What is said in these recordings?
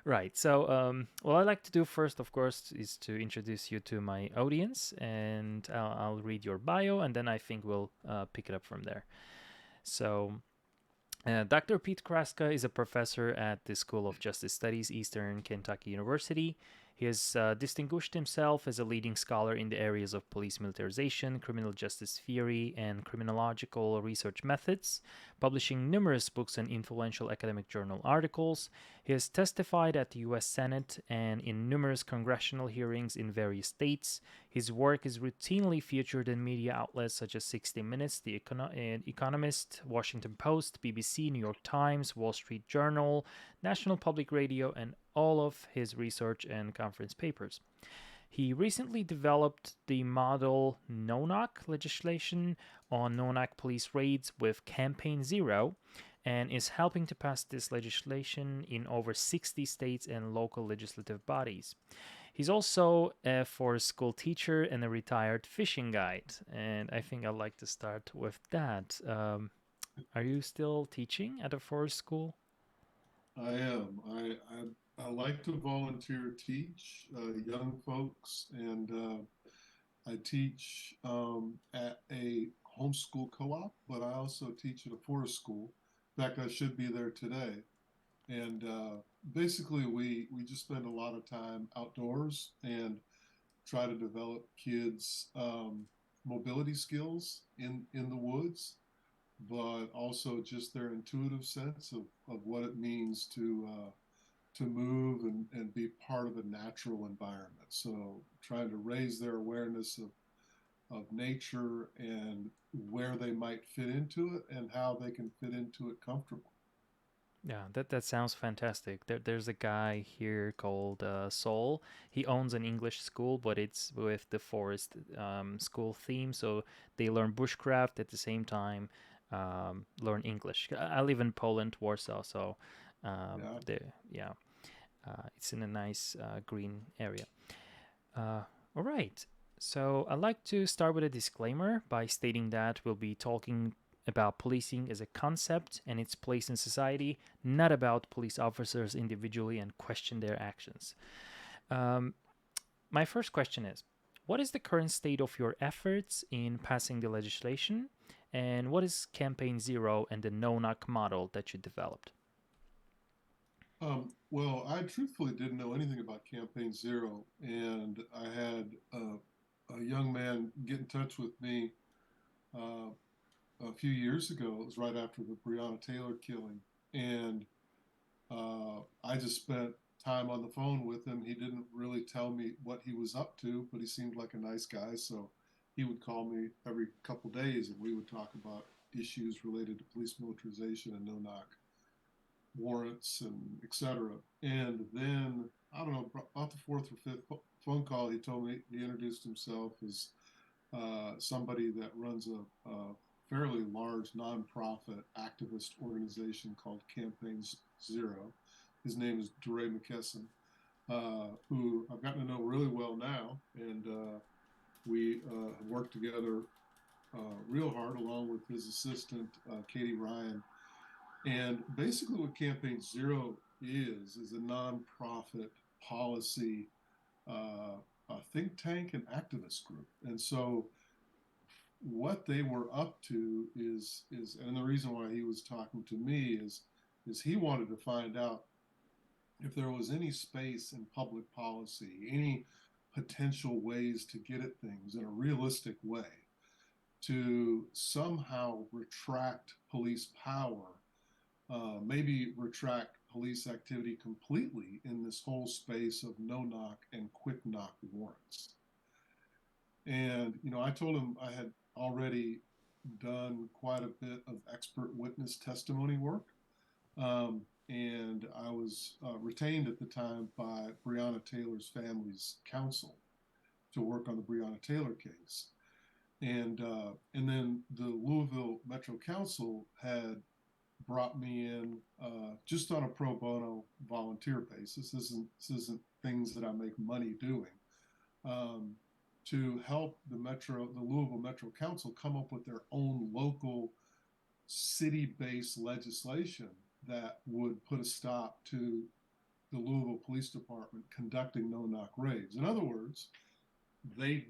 Right. So, what I'd like to do first, of course, is to introduce you to my audience, and I'll read your bio, and then I think we'll pick it up from there. So, Dr. Pete Kraska is a professor at the School of Justice Studies, Eastern Kentucky University. He has distinguished himself as a leading scholar in the areas of police militarization, criminal justice theory, and criminological research methods, publishing numerous books and influential academic journal articles. He has testified at the U.S. Senate and in numerous congressional hearings in various states. His work is routinely featured in media outlets such as 60 Minutes, The Economist, Washington Post, BBC, New York Times, Wall Street Journal, National Public Radio, and all of his research and conference papers. He recently developed the model no-knock legislation on no-knock police raids with Campaign Zero and is helping to pass this legislation in over 60 states and local legislative bodies. He's also a forest school teacher and a retired fishing guide. And I think I'd like to start with that. Are you still teaching at a forest school? I am. I like to volunteer teach young folks, and I teach at a homeschool co-op, but I also teach at a forest school. In fact, I should be there today. And basically, we just spend a lot of time outdoors and try to develop kids' mobility skills in the woods, but also just their intuitive sense of what it means to move and be part of a natural environment. So trying to raise their awareness of nature and where they might fit into it and how they can fit into it comfortably. Yeah, that sounds fantastic. There's a guy here called Sol. He owns an English school, but it's with the forest school theme. So they learn bushcraft at the same time, learn English. I live in Poland, Warsaw, so Yeah. yeah, it's in a nice green area. Uh, all right. So I'd like to start with a disclaimer by stating that we'll be talking about policing as a concept and its place in society, not about police officers individually and question their actions. Um, my first question is, what is the current state of your efforts in passing the legislation? And what is Campaign Zero and the no knock model that you developed? Well, I truthfully didn't know anything about Campaign Zero, and I had a young man get in touch with me uh, a few years ago. It was right after the Breonna Taylor killing, and I just spent time on the phone with him. He didn't really tell me what he was up to, but he seemed like a nice guy. So he would call me every couple days, and we would talk about issues related to police militarization and no-knock warrants and et cetera. And then I don't know about the fourth or fifth phone call, he told me he introduced himself as somebody that runs a fairly large nonprofit activist organization called Campaign Zero. His name is DeRay McKesson, who I've gotten to know really well now, and we have worked together real hard along with his assistant Katie Ryan. And basically, what Campaign Zero is a nonprofit policy a think tank and activist group. And so what they were up to is and the reason why he was talking to me is he wanted to find out if there was any space in public policy, any potential ways to get at things in a realistic way to somehow retract police power, maybe retract police activity completely in this whole space of no knock and quick knock warrants. And, I told him I had already done quite a bit of expert witness testimony work. And I was retained at the time by Breonna Taylor's family's counsel to work on the Breonna Taylor case. And then the Louisville Metro Council had brought me in just on a pro bono volunteer basis. This isn't things that I make money doing. Um, to help the Louisville Metro Council come up with their own local city-based legislation that would put a stop to the Louisville Police Department conducting no-knock raids. In other words, they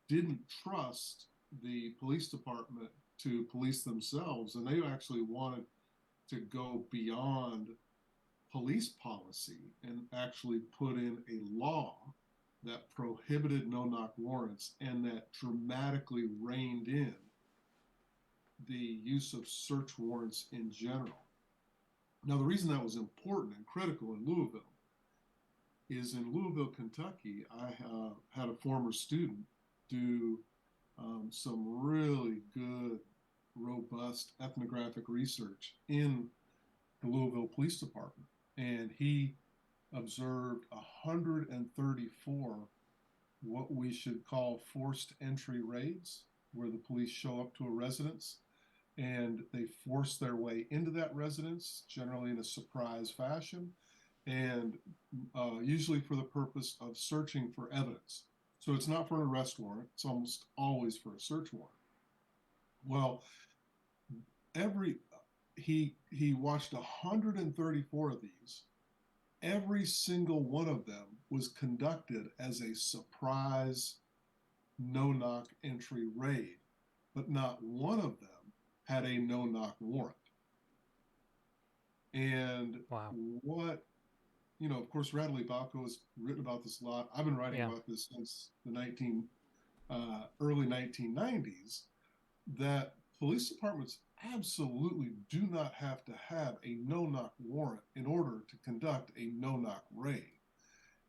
didn't trust the police department to police themselves, and they actually wanted to go beyond police policy and actually put in a law that prohibited no-knock warrants and that dramatically reined in the use of search warrants in general. Now, the reason that was important and critical in Louisville is in Louisville, Kentucky, I had a former student do some really good, robust ethnographic research in the Louisville Police Department. And he observed 134 what we should call forced entry raids, where the police show up to a residence and they force their way into that residence, generally in a surprise fashion, and usually for the purpose of searching for evidence. So it's not for an arrest warrant, it's almost always for a search warrant. Well, he watched 134 of these. Every single one of them was conducted as a surprise no-knock entry raid, but not one of them had a no-knock warrant. And Wow. what, of course, Radley Balco has written about this a lot. I've been writing about this since the early 1990s, that police departments absolutely do not have to have a no-knock warrant in order to conduct a no-knock raid.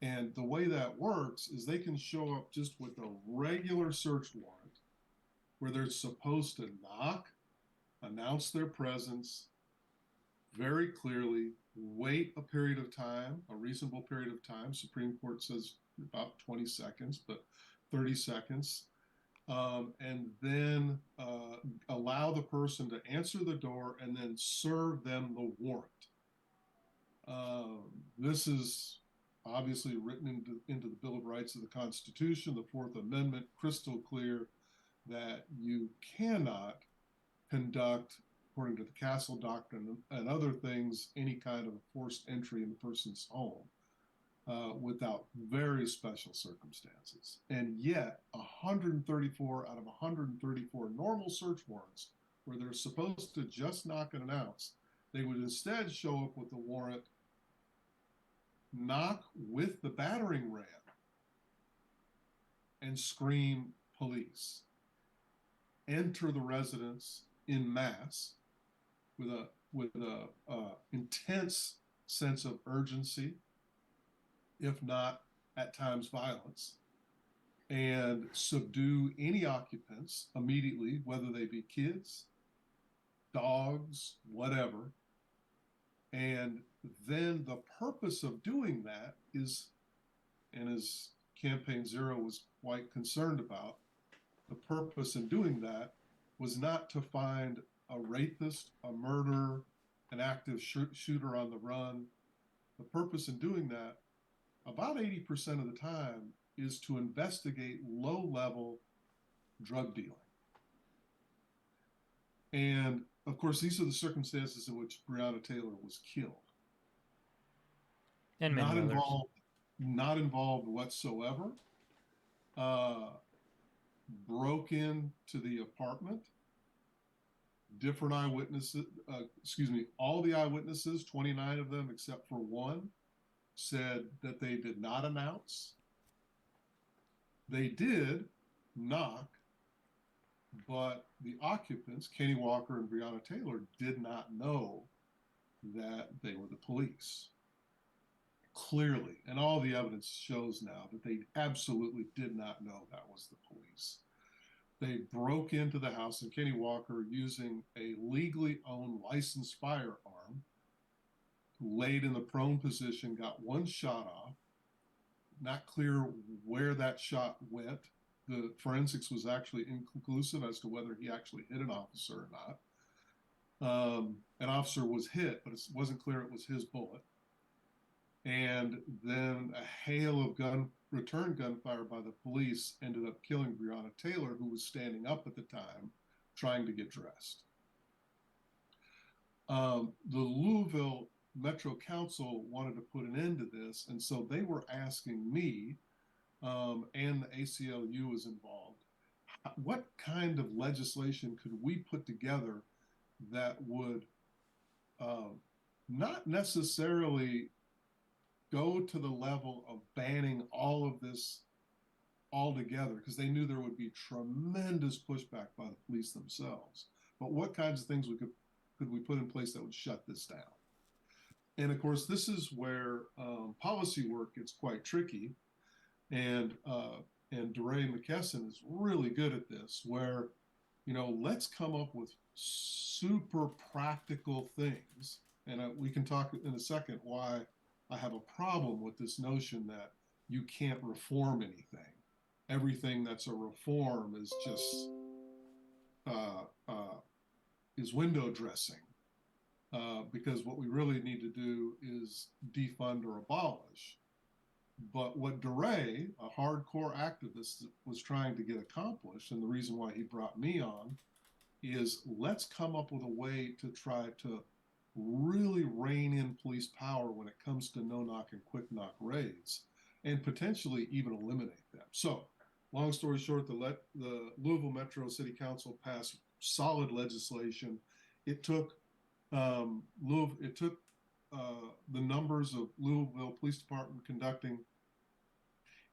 And the way that works is they can show up just with a regular search warrant where they're supposed to knock, announce their presence very clearly, wait a period of time, a reasonable period of time. Supreme Court says about 20 seconds, but 30 seconds. And then allow the person to answer the door and then serve them the warrant. This is obviously written into the Bill of Rights of the Constitution, the Fourth Amendment, crystal clear that you cannot conduct, according to the Castle Doctrine and other things, any kind of forced entry in the person's home without very special circumstances. And yet, 134 out of 134 normal search warrants, where they're supposed to just knock and announce, they would instead show up with the warrant, knock with the battering ram, and scream police. Enter the residence in mass with a intense sense of urgency, if not at times violence, and subdue any occupants immediately, whether they be kids, dogs, whatever. And then the purpose of doing that is, and as Campaign Zero was quite concerned about, the purpose in doing that was not to find a rapist, a murderer, an active shooter on the run. The purpose in doing that, about 80% of the time, is to investigate low-level drug dealing. And, of course, these are the circumstances in which Breonna Taylor was killed. And many others. Not involved whatsoever. Broke into the apartment. Different eyewitnesses, all the eyewitnesses, 29 of them except for one, said that they did not announce. They did knock, but the occupants, Kenny Walker and Breonna Taylor, did not know that they were the police. Clearly, and all the evidence shows now that they absolutely did not know that was the police. They broke into the house, and Kenny Walker, using a legally owned licensed firearm, laid in the prone position, got one shot off. Not clear where that shot went. The forensics was actually inconclusive as to whether he actually hit an officer or not. An officer was hit, but it wasn't clear it was his bullet. And then a hail of return gunfire by the police ended up killing Breonna Taylor, who was standing up at the time, trying to get dressed. The Louisville Metro Council wanted to put an end to this, and so they were asking me, and the ACLU was involved, what kind of legislation could we put together that would not necessarily go to the level of banning all of this altogether, because they knew there would be tremendous pushback by the police themselves. But what kinds of things could we put in place that would shut this down? And of course, this is where policy work gets quite tricky. And DeRay McKesson is really good at this, where, let's come up with super practical things. And we can talk in a second why I have a problem with this notion that you can't reform anything. Everything that's a reform is just is window dressing. Because what we really need to do is defund or abolish. But what DeRay, a hardcore activist, was trying to get accomplished, and the reason why he brought me on, is let's come up with a way to try to really rein in police power when it comes to no-knock and quick-knock raids, and potentially even eliminate them. So, long story short, the Louisville Metro City Council passed solid legislation. It took the numbers of Louisville Police Department conducting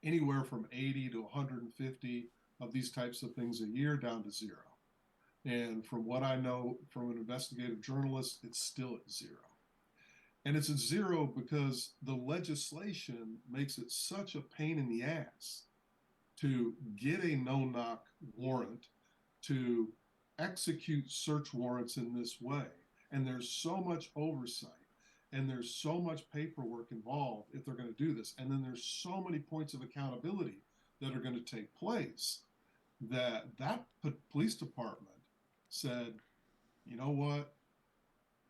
anywhere from 80 to 150 of these types of things a year down to zero. And from what I know from an investigative journalist, it's still at zero. And it's at zero because the legislation makes it such a pain in the ass to get a no-knock warrant, to execute search warrants in this way. And there's so much oversight, and there's so much paperwork involved if they're going to do this. And then there's so many points of accountability that are going to take place that police department said, you know what,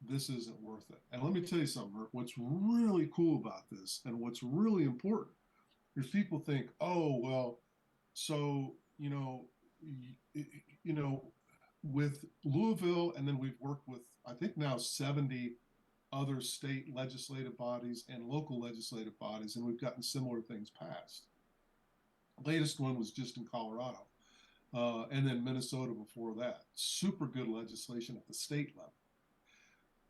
this isn't worth it. And let me tell you something, what's really cool about this and what's really important is people think, oh, well, so, with Louisville, and then we've worked with, I think now 70 other state legislative bodies and local legislative bodies, and we've gotten similar things passed. The latest one was just in Colorado, and then Minnesota before that. Super good legislation at the state level.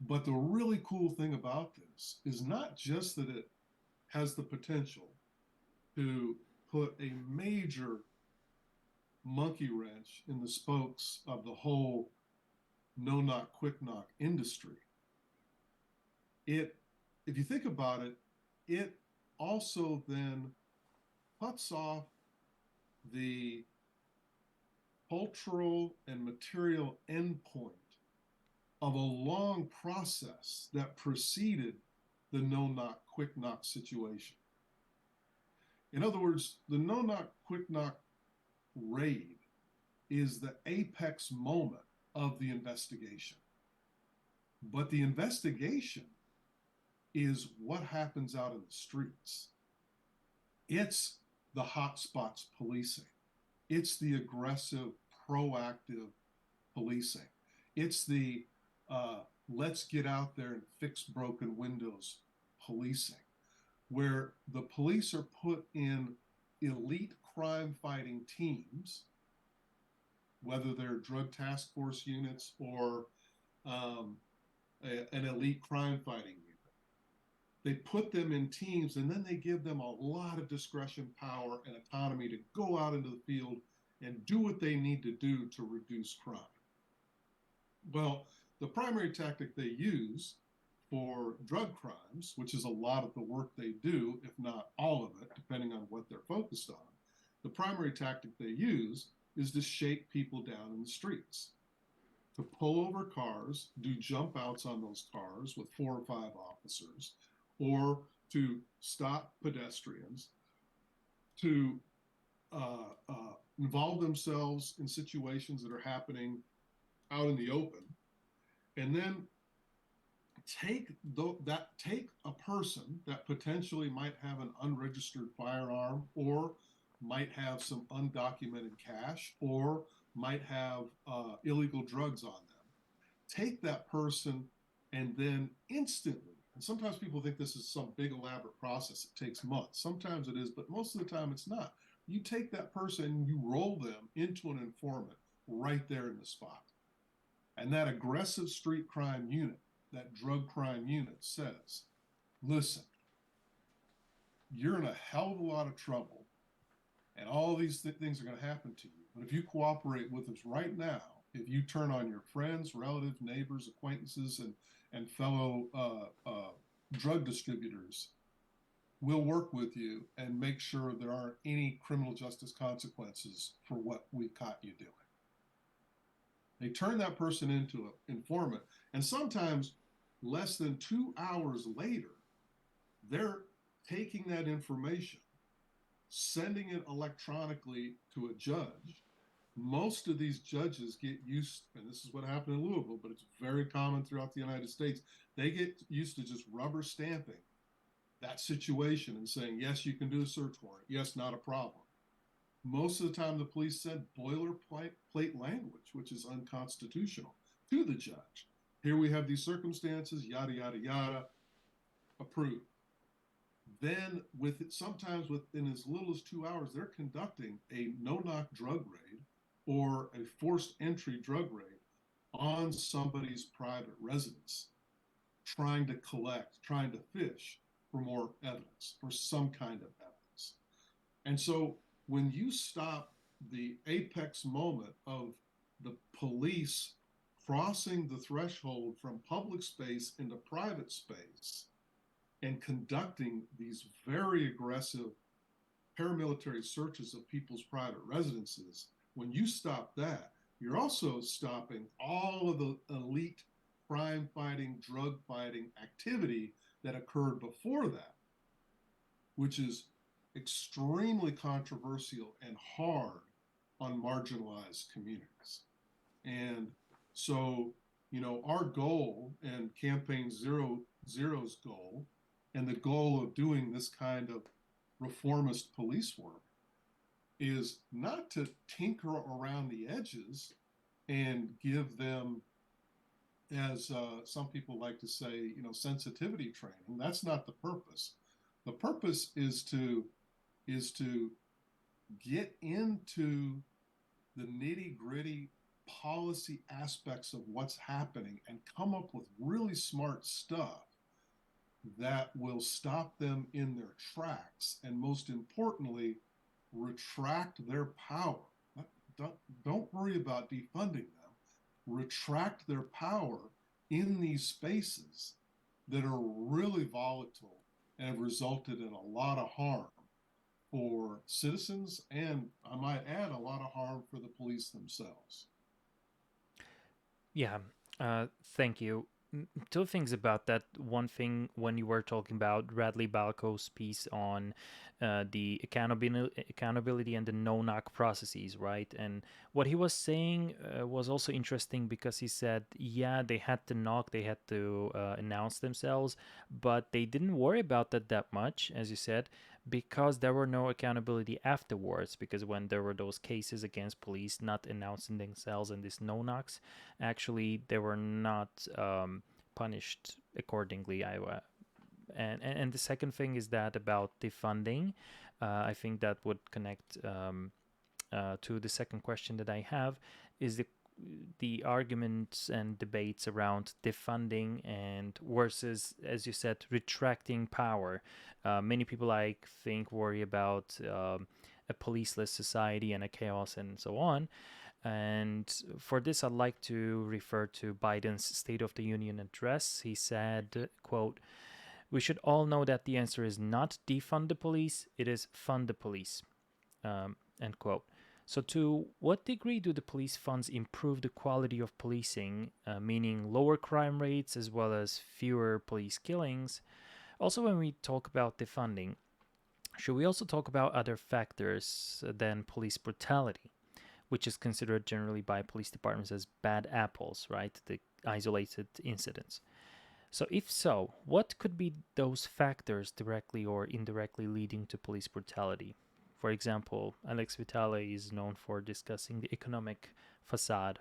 But the really cool thing about this is not just that it has the potential to put a major monkey wrench in the spokes of the whole no-knock, quick-knock industry. If you think about it, it also then cuts off the cultural and material endpoint of a long process that preceded the no-knock, quick-knock situation. In other words, the no-knock, quick-knock raid is the apex moment of the investigation. But the investigation is what happens out in the streets. It's the hotspots policing. It's the aggressive, proactive policing. It's the let's get out there and fix broken windows policing, where the police are put in elite crime-fighting teams, whether they're drug task force units or an elite crime-fighting unit. They put them in teams, and then they give them a lot of discretion, power, and autonomy to go out into the field and do what they need to do to reduce crime. Well, the primary tactic they use for drug crimes, which is a lot of the work they do, if not all of it, depending on what they're focused on, the primary tactic they use is to shake people down in the streets, to pull over cars, do jump outs on those cars with 4 or 5 officers, or to stop pedestrians, to involve themselves in situations that are happening out in the open, and then take a person that potentially might have an unregistered firearm, or might have some undocumented cash, or might have illegal drugs on them. Take that person and then instantly, And sometimes people think this is some big elaborate process. It takes months. Sometimes it is, but most of the time it's not. You take that person and you roll them into an informant right there in the spot. And that aggressive street crime unit, that drug crime unit says, listen, you're in a hell of a lot of trouble and all these things are going to happen to you. But if you cooperate with us right now, if you turn on your friends, relatives, neighbors, acquaintances, and fellow drug distributors, we'll work with you and make sure there aren't any criminal justice consequences for what we caught you doing. They turn that person into an informant, and sometimes less than 2 hours later, they're taking that information, sending it electronically to a judge. Most of these judges get used, and this is what happened in Louisville, but it's very common throughout the United States. They get used to just rubber stamping that situation and saying, yes, you can do a search warrant. Yes, not a problem. Most of the time, the police send boilerplate language, which is unconstitutional, to the judge. Here we have these circumstances, yada, yada, yada, approved. Then, sometimes within as little as 2 hours, they're conducting a no-knock drug raid or a forced entry drug raid on somebody's private residence, trying to collect, trying to fish for more evidence, for some kind of evidence. And so when you stop the apex moment of the police crossing the threshold from public space into private space and conducting these very aggressive paramilitary searches of people's private residences, when you stop that, you're also stopping all of the elite crime fighting, drug fighting activity that occurred before that, which is extremely controversial and hard on marginalized communities. And so, our goal and Campaign Zero's goal, and the goal of doing this kind of reformist police work, is not to tinker around the edges and give them, as some people like to say, sensitivity training. That's not the purpose. The purpose is to get into the nitty-gritty policy aspects of what's happening and come up with really smart stuff that will stop them in their tracks, and most importantly, retract their power. Don't worry about defunding them. Retract their power in these spaces that are really volatile and have resulted in a lot of harm for citizens, and I might add, a lot of harm for the police themselves. Yeah, thank you. Two things about that. One thing, when you were talking about Radley Balco's piece on the accountability and the no-knock processes, right? And what he was saying was also interesting, because he said, yeah, they had to knock, they had to announce themselves, but they didn't worry about that much, as you said, because there were no accountability afterwards. Because when there were those cases against police not announcing themselves and these no-knocks, actually they were not punished accordingly. And the second thing is that about defunding, I think that would connect to the second question that I have, is the arguments and debates around defunding and versus, as you said, retracting power. Many people, I think, worry about a policeless society and a chaos and so on. And for this, I'd like to refer to Biden's State of the Union address. He said, quote, "We should all know that the answer is not defund the police, it is fund the police," end quote. So to what degree do the police funds improve the quality of policing, meaning lower crime rates as well as fewer police killings? Also, when we talk about defunding, should we also talk about other factors than police brutality, which is considered generally by police departments as bad apples, right? The isolated incidents. So if so, what could be those factors directly or indirectly leading to police brutality? For example, Alex Vitale is known for discussing the economic facade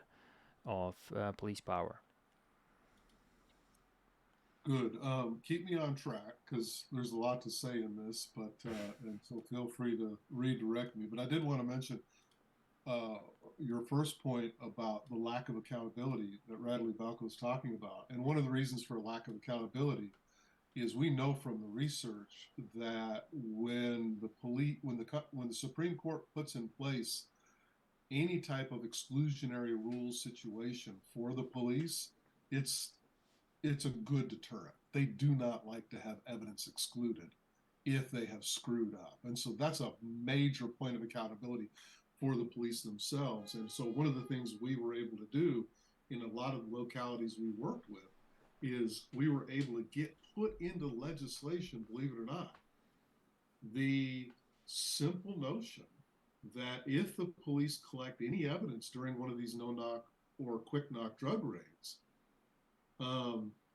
of police power. Good. Keep me on track because there's a lot to say in this, but and so feel free to redirect me. But I did want to mention uh, your first point about the lack of accountability that Radley Balco was talking about. And one of the reasons for a lack of accountability is we know from the research that when the Supreme Court puts in place any type of exclusionary rule situation for the police, it's it's a good deterrent. They do not like to have evidence excluded if they have screwed up. And so that's a major point of accountability for the police themselves. And so one of the things we were able to do in a lot of the localities we worked with is we were able to get put into legislation, believe it or not, the simple notion that if the police collect any evidence during one of these no knock or quick knock drug raids,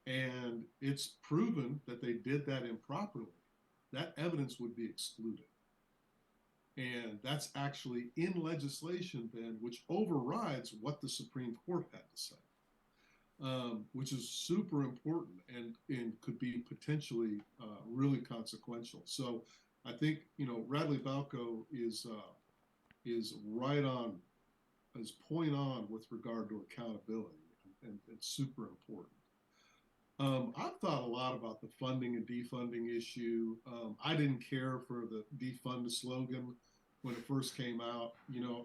and it's proven that they did that improperly, that evidence would be excluded. And that's actually in legislation then, which overrides what the Supreme Court had to say, which is super important and could be potentially really consequential. So I think, Radley Balco is right on, is point on with regard to accountability, and it's super important. I've thought a lot about the funding and defunding issue. I didn't care for the defund slogan when it first came out.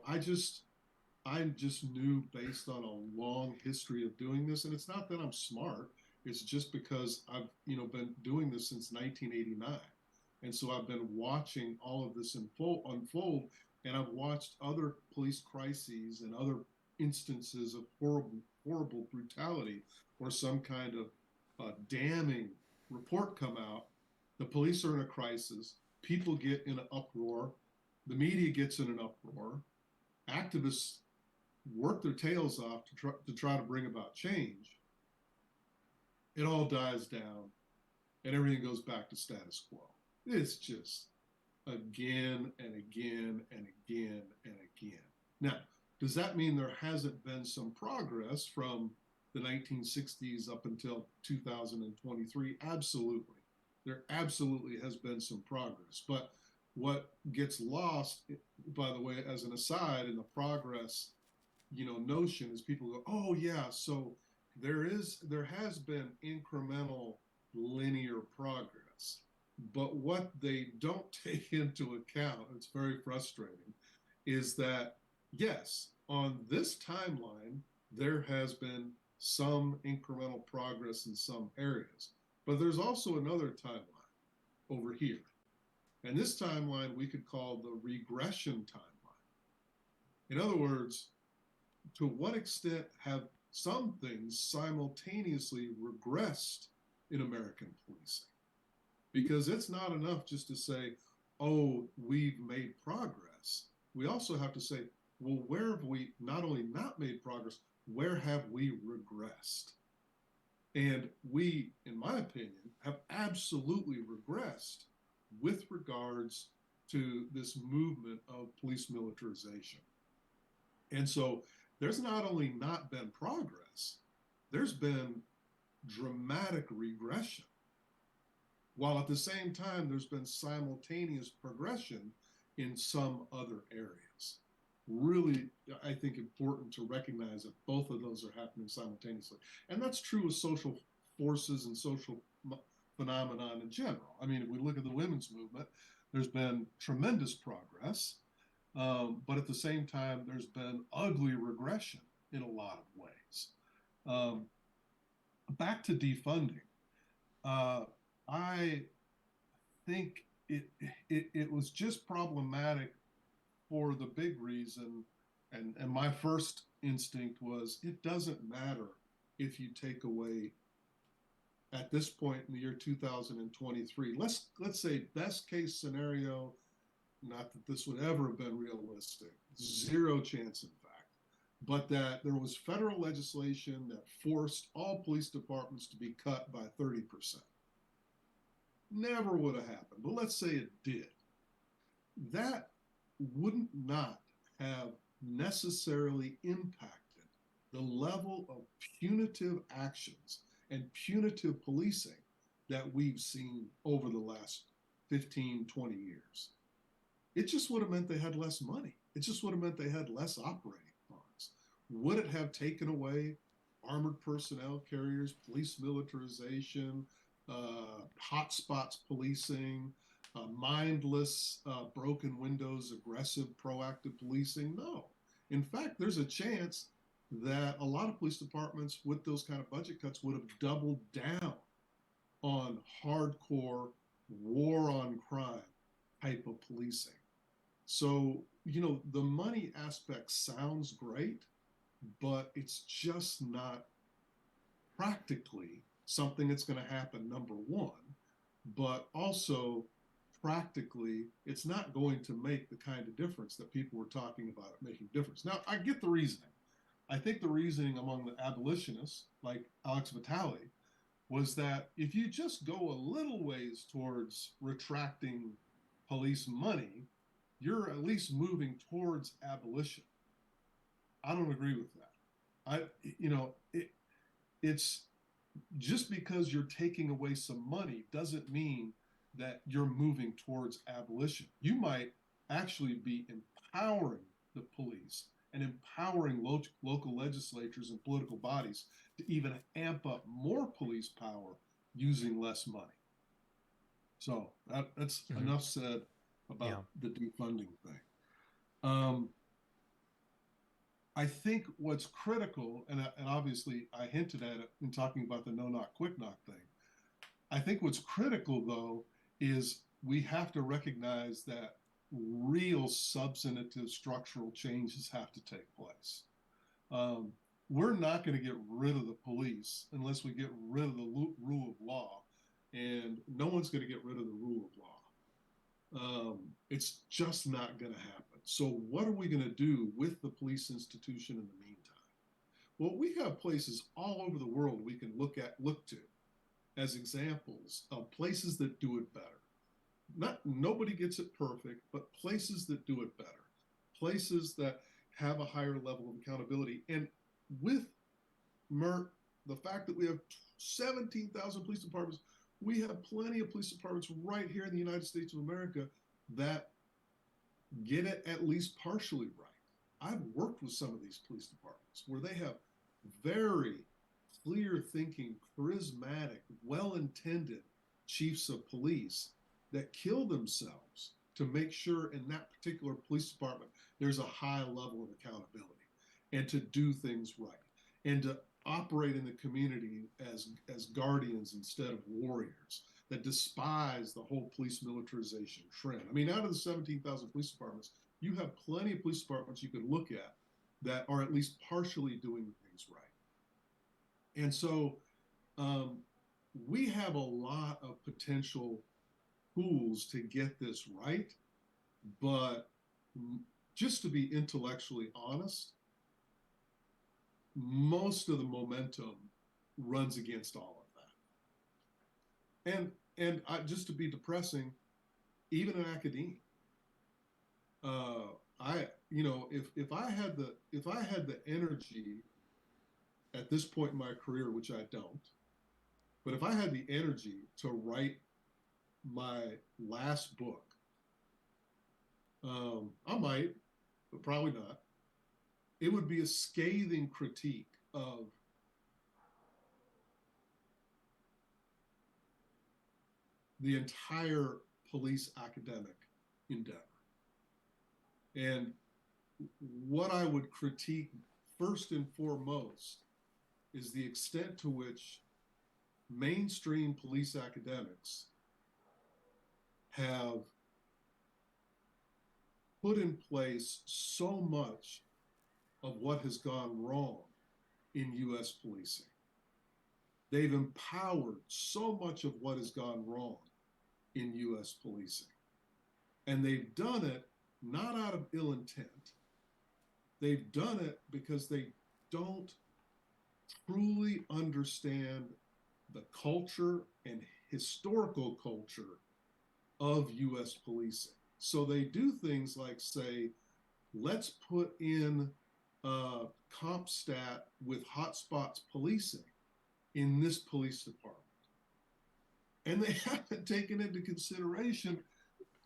I just knew based on a long history of doing this, and it's not that I'm smart. It's just because I've been doing this since 1989, and so I've been watching all of this unfold, and I've watched other police crises and other instances of horrible brutality or some kind of damning report come out. The police are in a crisis. People get in an uproar. The media gets in an uproar. Activists work their tails off to try to bring about change. It all dies down, and everything goes back to status quo. It's just again and again and again and again. Now, does that mean there hasn't been some progress from the 1960s up until 2023? Absolutely. There absolutely has been some progress. But what gets lost, by the way, as an aside, in the progress, notion is people go, oh yeah, so there has been incremental linear progress. But what they don't take into account, it's very frustrating, is that yes, on this timeline, there has been some incremental progress in some areas. But there's also another timeline over here. And this timeline we could call the regression timeline. In other words, to what extent have some things simultaneously regressed in American policing? Because it's not enough just to say, oh, we've made progress. We also have to say, well, where have we not only not made progress, where have we regressed? And we, in my opinion, have absolutely regressed with regards to this movement of police militarization. And so there's not only not been progress, there's been dramatic regression, while at the same time there's been simultaneous progression in some other areas. Really, I think, important to recognize that both of those are happening simultaneously. And that's true of social forces and social phenomenon in general. I mean, if we look at the women's movement, there's been tremendous progress, but at the same time, there's been ugly regression in a lot of ways. Back to defunding. I think it was just problematic for the big reason, and my first instinct was it doesn't matter if you take away, at this point in the year 2023, let's say best case scenario, not that this would ever have been realistic, zero chance in fact, but that there was federal legislation that forced all police departments to be cut by 30%. Never would have happened, but let's say it did. That wouldn't not have necessarily impacted the level of punitive actions and punitive policing that we've seen over the last 15, 20 years. It just would have meant they had less money. It just would have meant they had less operating funds. Would it have taken away armored personnel carriers, police militarization, hotspots policing, mindless, broken windows, aggressive, proactive policing? No. In fact, there's a chance that a lot of police departments with those kind of budget cuts would have doubled down on hardcore war on crime type of policing. So, the money aspect sounds great, but it's just not practically something that's going to happen, number one. But also, practically, it's not going to make the kind of difference that people were talking about it making difference. Now, I get the reasoning. I think the reasoning among the abolitionists, like Alex Vitale, was that if you just go a little ways towards retracting police money, you're at least moving towards abolition. I don't agree with that. It's just because you're taking away some money doesn't mean that you're moving towards abolition. You might actually be empowering the police and empowering local legislatures and political bodies to even amp up more police power using less money. So that's enough said about the defunding thing. I think what's critical, and obviously I hinted at it in talking about the no knock, quick knock thing. I think what's critical, though, is we have to recognize that real substantive structural changes have to take place. We're not going to get rid of the police unless we get rid of the rule of law, and no one's going to get rid of the rule of law. It's just not going to happen. So what are we going to do with the police institution in the meantime? Well, we have places all over the world we can look to as examples of places that do it better. Nobody gets it perfect, but places that do it better, places that have a higher level of accountability. And with the fact that we have 17,000 police departments, we have plenty of police departments right here in the United States of America that get it at least partially right. I've worked with some of these police departments where they have very clear thinking, charismatic, well-intended chiefs of police that kill themselves to make sure in that particular police department there's a high level of accountability and to do things right and to operate in the community as guardians instead of warriors, that despise the whole police militarization trend. I mean, out of the 17,000 police departments, you have plenty of police departments you can look at that are at least partially doing things right. And so we have a lot of potential tools to get this right, but just to be intellectually honest, most of the momentum runs against all of that. And just to be depressing, even in academia, if I had the energy at this point in my career, which I don't, but if I had the energy to write my last book, I might, but probably not. It would be a scathing critique of the entire police academic endeavor. And what I would critique first and foremost is the extent to which mainstream police academics have put in place so much of what has gone wrong in U.S. policing. They've empowered so much of what has gone wrong in U.S. policing. And they've done it not out of ill intent. They've done it because they don't truly understand the culture and historical culture of U.S. policing. So they do things like say, let's put in CompStat with hotspots policing in this police department. And they haven't taken into consideration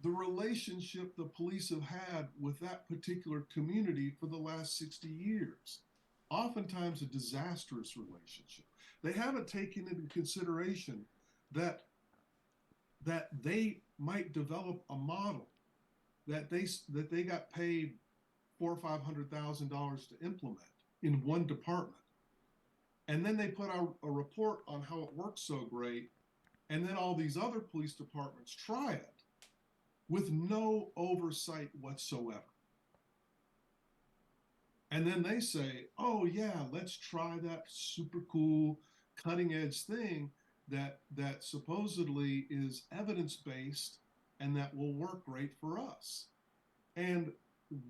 the relationship the police have had with that particular community for the last 60 years. Oftentimes a disastrous relationship. They haven't taken into consideration that they might develop a model that they got paid $400,000 or $500,000 to implement in one department. And then they put out a report on how it works so great, and then all these other police departments try it with no oversight whatsoever. And then they say, oh yeah, let's try that super cool cutting edge thing that supposedly is evidence-based and that will work great for us. And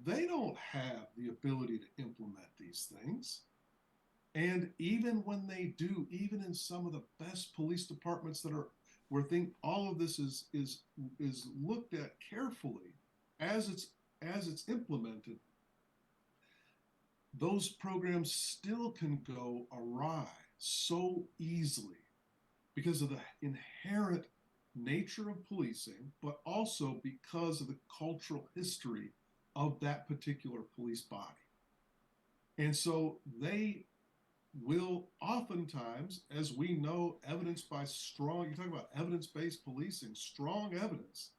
they don't have the ability to implement these things. And even when they do, even in some of the best police departments that are where all of this is looked at carefully as it's implemented, those programs still can go awry so easily because of the inherent nature of policing, but also because of the cultural history of that particular police body. And so they will oftentimes, as we know, evidenced by strong, you talk about evidence-based policing, strong evidence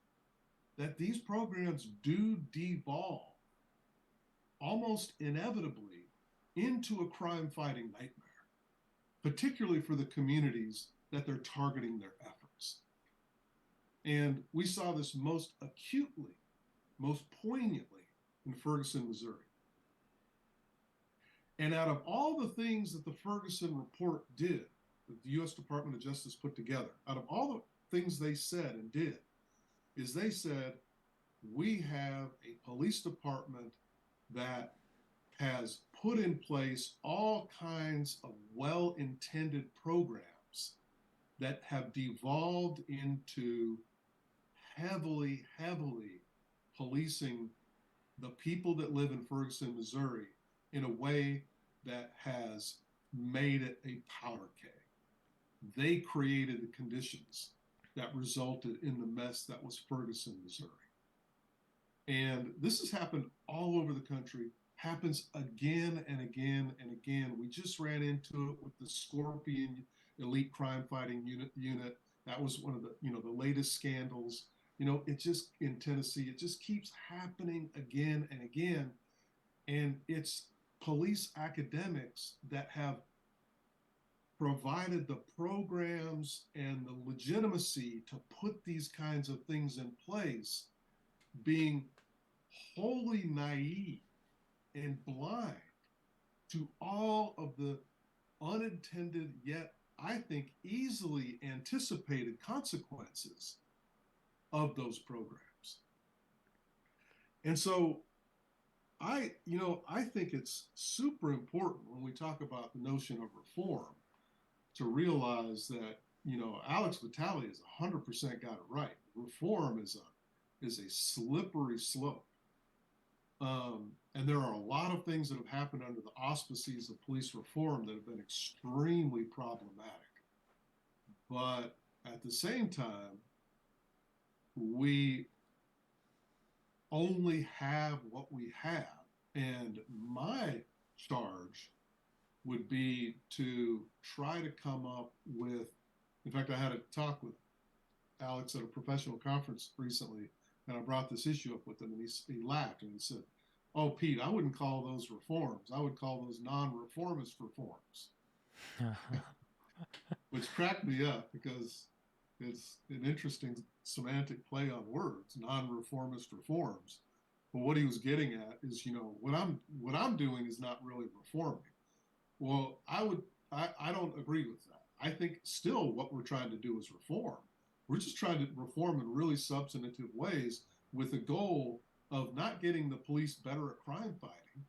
that these programs do devolve almost inevitably into a crime-fighting nightmare, particularly for the communities that they're targeting their efforts. And we saw this most acutely, most poignantly in Ferguson, Missouri. And out of all the things that the Ferguson report did, that the U.S. Department of Justice put together, out of all the things they said and did, is they said, we have a police department that has put in place all kinds of well-intended programs that have devolved into heavily policing the people that live in Ferguson, Missouri in a way that has made it a powder keg. They created the conditions that resulted in the mess that was Ferguson, Missouri. And this has happened all over the country, happens again and again and again. We just ran into it with the Scorpion Elite Crime Fighting Unit. That was one of the, the latest scandals. It just, in Tennessee, it just keeps happening again and again. And it's police academics that have provided the programs and the legitimacy to put these kinds of things in place, being wholly naive and blind to all of the unintended yet, I think, easily anticipated consequences of those programs. And so I think it's super important when we talk about the notion of reform to realize that, Alex Vitale has 100% got it right. Reform is a slippery slope. And there are a lot of things that have happened under the auspices of police reform that have been extremely problematic. But at the same time, we only have what we have. And my charge would be to try to come up with, in fact, I had a talk with Alex at a professional conference recently, and I brought this issue up with him, and he laughed and he said, oh, Pete, I wouldn't call those reforms. I would call those non-reformist reforms. Which cracked me up because it's an interesting semantic play on words, non-reformist reforms. But what he was getting at is, what I'm doing is not really reforming. Well, I don't agree with that. I think still what we're trying to do is reform. We're just trying to reform in really substantive ways with the goal of not getting the police better at crime fighting,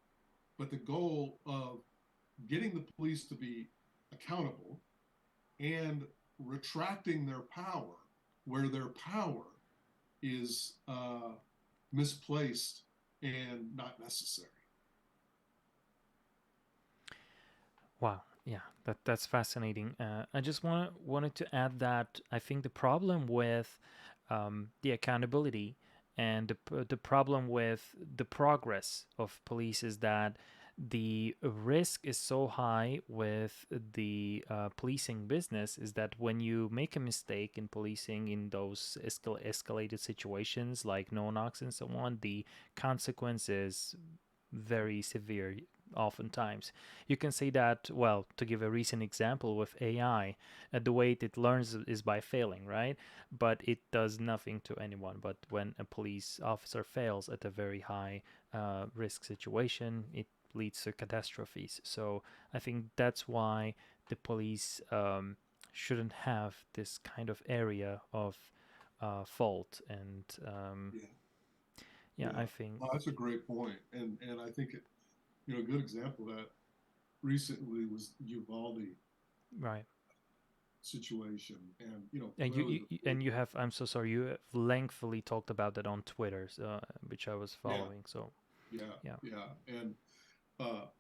but the goal of getting the police to be accountable and retracting their power where their power is misplaced and not necessary. Wow. Yeah. That's fascinating. I just wanted to add that I think the problem with the accountability and the problem with the progress of police is that the risk is so high with the policing business is that when you make a mistake in policing in those escalated situations like no knocks and so on, the consequence is very severe oftentimes. You can say that, well, to give a recent example with AI, the way it learns is by failing, right? But it does nothing to anyone. But when a police officer fails at a very high risk situation, it leads to catastrophes. So I think that's why the police shouldn't have this kind of area of fault. And Yeah, yeah, yeah. I think, Well, that's a great point, and I think it, a good example of that recently was Uvalde right. situation, and And clearly the you have, I'm so sorry, you have lengthily talked about that on Twitter, so, which I was yeah, following. So yeah, yeah, yeah, and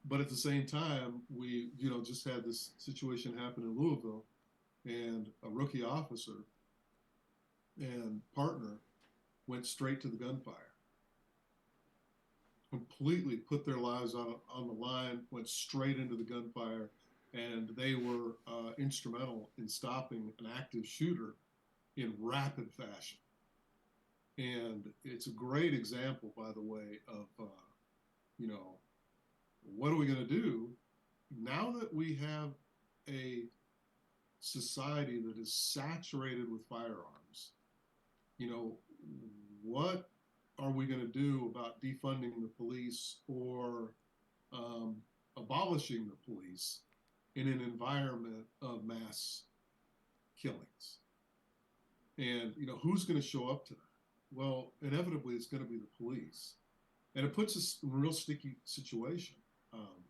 but at the same time, we just had this situation happen in Louisville, and a rookie officer and partner went straight to the gunfire, completely put their lives on the line, went straight into the gunfire, and they were instrumental in stopping an active shooter in rapid fashion. And it's a great example, by the way, of you know what are we going to do now that we have a society that is saturated with firearms? You know, what are we going to do about defunding the police or um, abolishing the police in an environment of mass killings? And who's going to show up to that? Well, inevitably, it's going to be the police, and it puts us in a real sticky situation.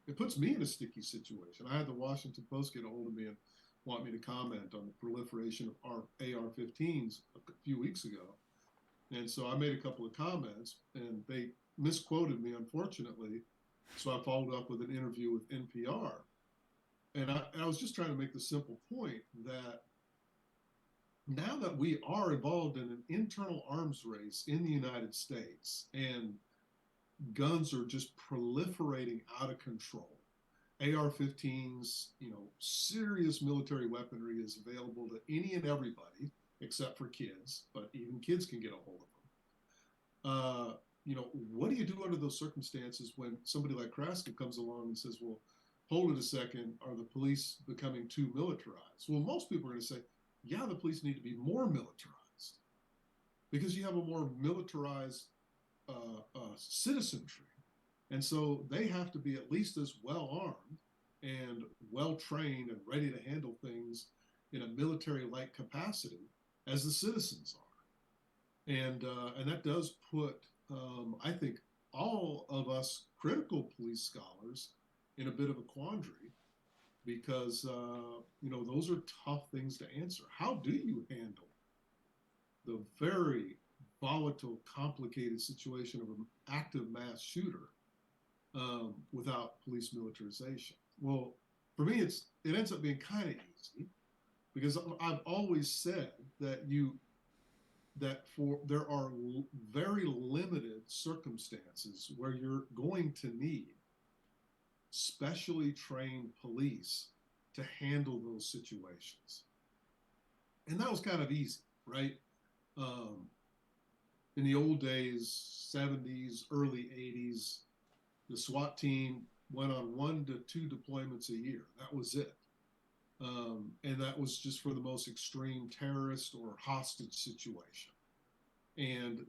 It puts me in a sticky situation. I had the Washington Post get a hold of me and want me to comment on the proliferation of our AR-15s a few weeks ago, and so I made a couple of comments, and they misquoted me, unfortunately. So I followed up with an interview with NPR, and I was just trying to make the simple point that now that we are involved in an internal arms race in the United States and guns are just proliferating out of control, AR-15s, serious military weaponry is available to any and everybody except for kids, but even kids can get a hold of them. What do you do under those circumstances when somebody like Kraska comes along and says, well, hold it a second, are the police becoming too militarized? Well, most people are going to say, yeah, the police need to be more militarized because you have a more militarized citizenry. And so they have to be at least as well armed and well trained and ready to handle things in a military like capacity as the citizens are. And that does put, I think, all of us critical police scholars in a bit of a quandary because, those are tough things to answer. How do you handle the very volatile, complicated situation of an active mass shooter without police militarization? Well, for me, it ends up being kind of easy because I've always said that there are very limited circumstances where you're going to need specially trained police to handle those situations, and that was kind of easy, right? Um, in the old days, 70s, early 80s, the SWAT team went on 1 to 2 deployments a year. That was it. And that was just for the most extreme terrorist or hostage situation. And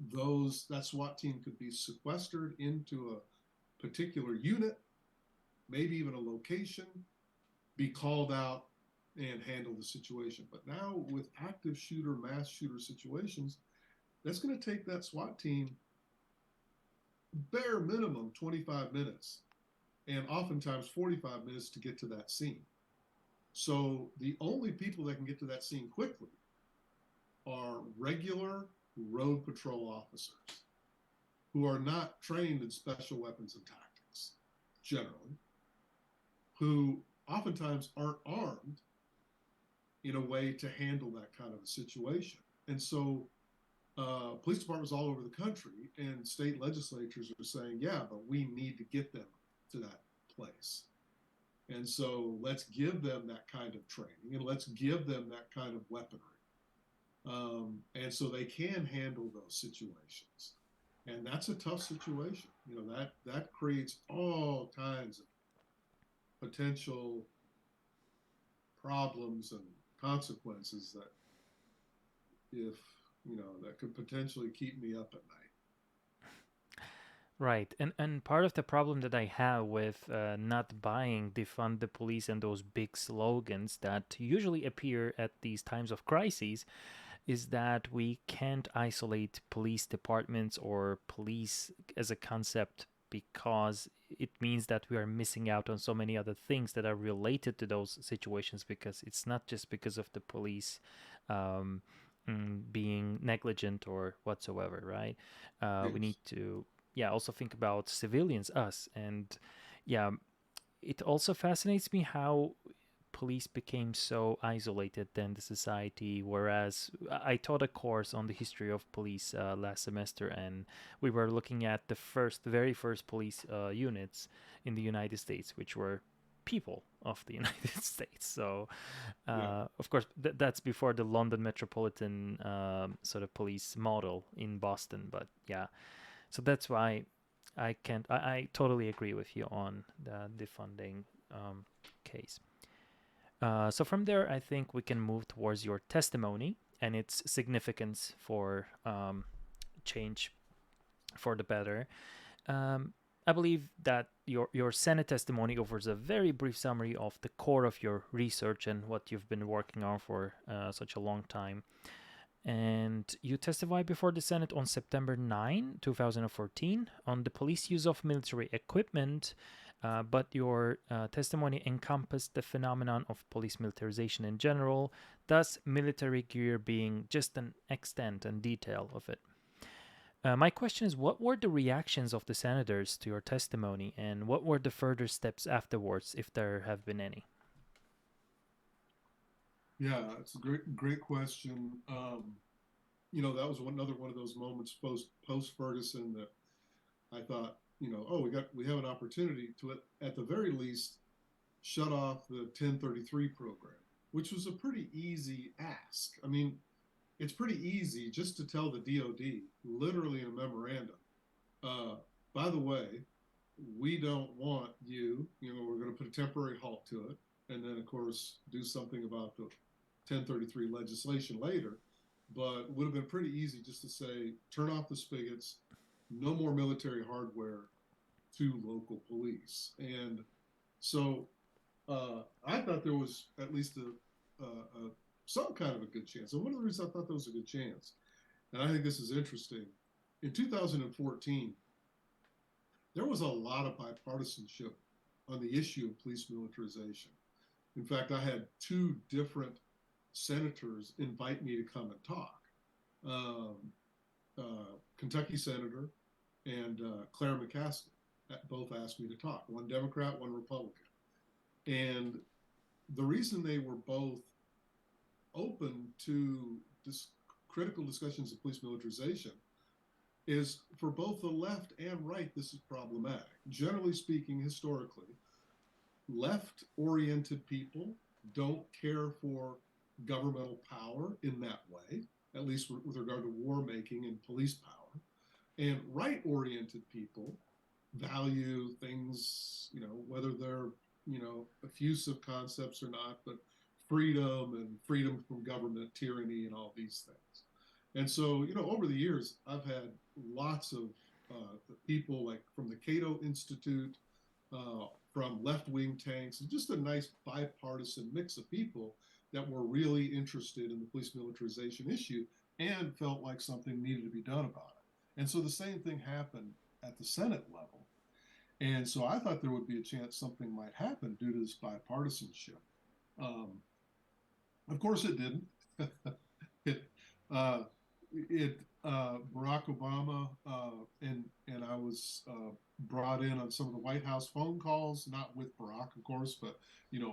that SWAT team could be sequestered into a particular unit, maybe even a location, be called out and handle the situation. But now with active shooter, mass shooter situations, that's going to take that SWAT team bare minimum 25 minutes and oftentimes 45 minutes to get to that scene. So the only people that can get to that scene quickly are regular road patrol officers who are not trained in special weapons and tactics generally, who oftentimes aren't armed in a way to handle that kind of a situation. And so police departments all over the country and state legislatures are saying, yeah, but we need to get them to that place. And so let's give them that kind of training and let's give them that kind of weaponry. And so they can handle those situations. And that's a tough situation. You know, that creates all kinds of potential problems and consequences that if, you know, that could potentially keep me up at night. Right, and part of the problem that I have with not buying defund the police and those big slogans that usually appear at these times of crises is that we can't isolate police departments or police as a concept because it means that we are missing out on so many other things that are related to those situations, because it's not just because of the police um, being negligent or whatsoever, right? We need Yes. to, yeah, also think about civilians, us. And yeah, it also fascinates me how police became so isolated in the society. Whereas I taught a course on the history of police last semester, and we were looking at the very first police units in the United States, which were people of the United States. So, Yeah. of course, that's before the London Metropolitan sort of police model in Boston. But yeah, so that's why I can't. I totally agree with you on the defunding case. So from there, I think we can move towards your testimony and its significance for change for the better. Um, I believe that your Senate testimony offers a very brief summary of the core of your research and what you've been working on for such a long time. And you testified before the Senate on September 9, 2014, on the police use of military equipment, but your testimony encompassed the phenomenon of police militarization in general, thus military gear being just an extent and detail of it. My question is, what were the reactions of the senators to your testimony, and what were the further steps afterwards, if there have been any? Yeah, it's a great question. You know, that was another one of those moments post Ferguson that I thought, you know, oh, we have an opportunity to at the very least shut off the 1033 program, which was a pretty easy ask. I mean, it's pretty easy just to tell the DOD, literally in a memorandum, uh, by the way, we don't want you, you know, we're going to put a temporary halt to it. And then, of course, do something about the 1033 legislation later. But it would have been pretty easy just to say, turn off the spigots, no more military hardware to local police. And so I thought there was at least some kind of a good chance. And one of the reasons I thought there was a good chance, and I think this is interesting, in 2014, there was a lot of bipartisanship on the issue of police militarization. In fact, I had two different senators invite me to come and talk. Um, Kentucky Senator and Claire McCaskill both asked me to talk, one Democrat, one Republican. And the reason they were both open to critical discussions of police militarization is for both the left and right, this is problematic. Generally speaking, historically, left oriented people don't care for governmental power in that way, at least with regard to war making and police power. And right oriented people value things, you know, whether they're, you know, effusive concepts or not, but freedom and freedom from government tyranny and all these things. And so, you know, over the years, I've had lots of people like from the Cato Institute, from left wing tanks, and just a nice bipartisan mix of people that were really interested in the police militarization issue and felt like something needed to be done about it. And so the same thing happened at the Senate level. And so I thought there would be a chance something might happen due to this bipartisanship. Um, of course, it didn't. it, uh, it Barack Obama, and I was brought in on some of the White House phone calls, not with Barack, of course, but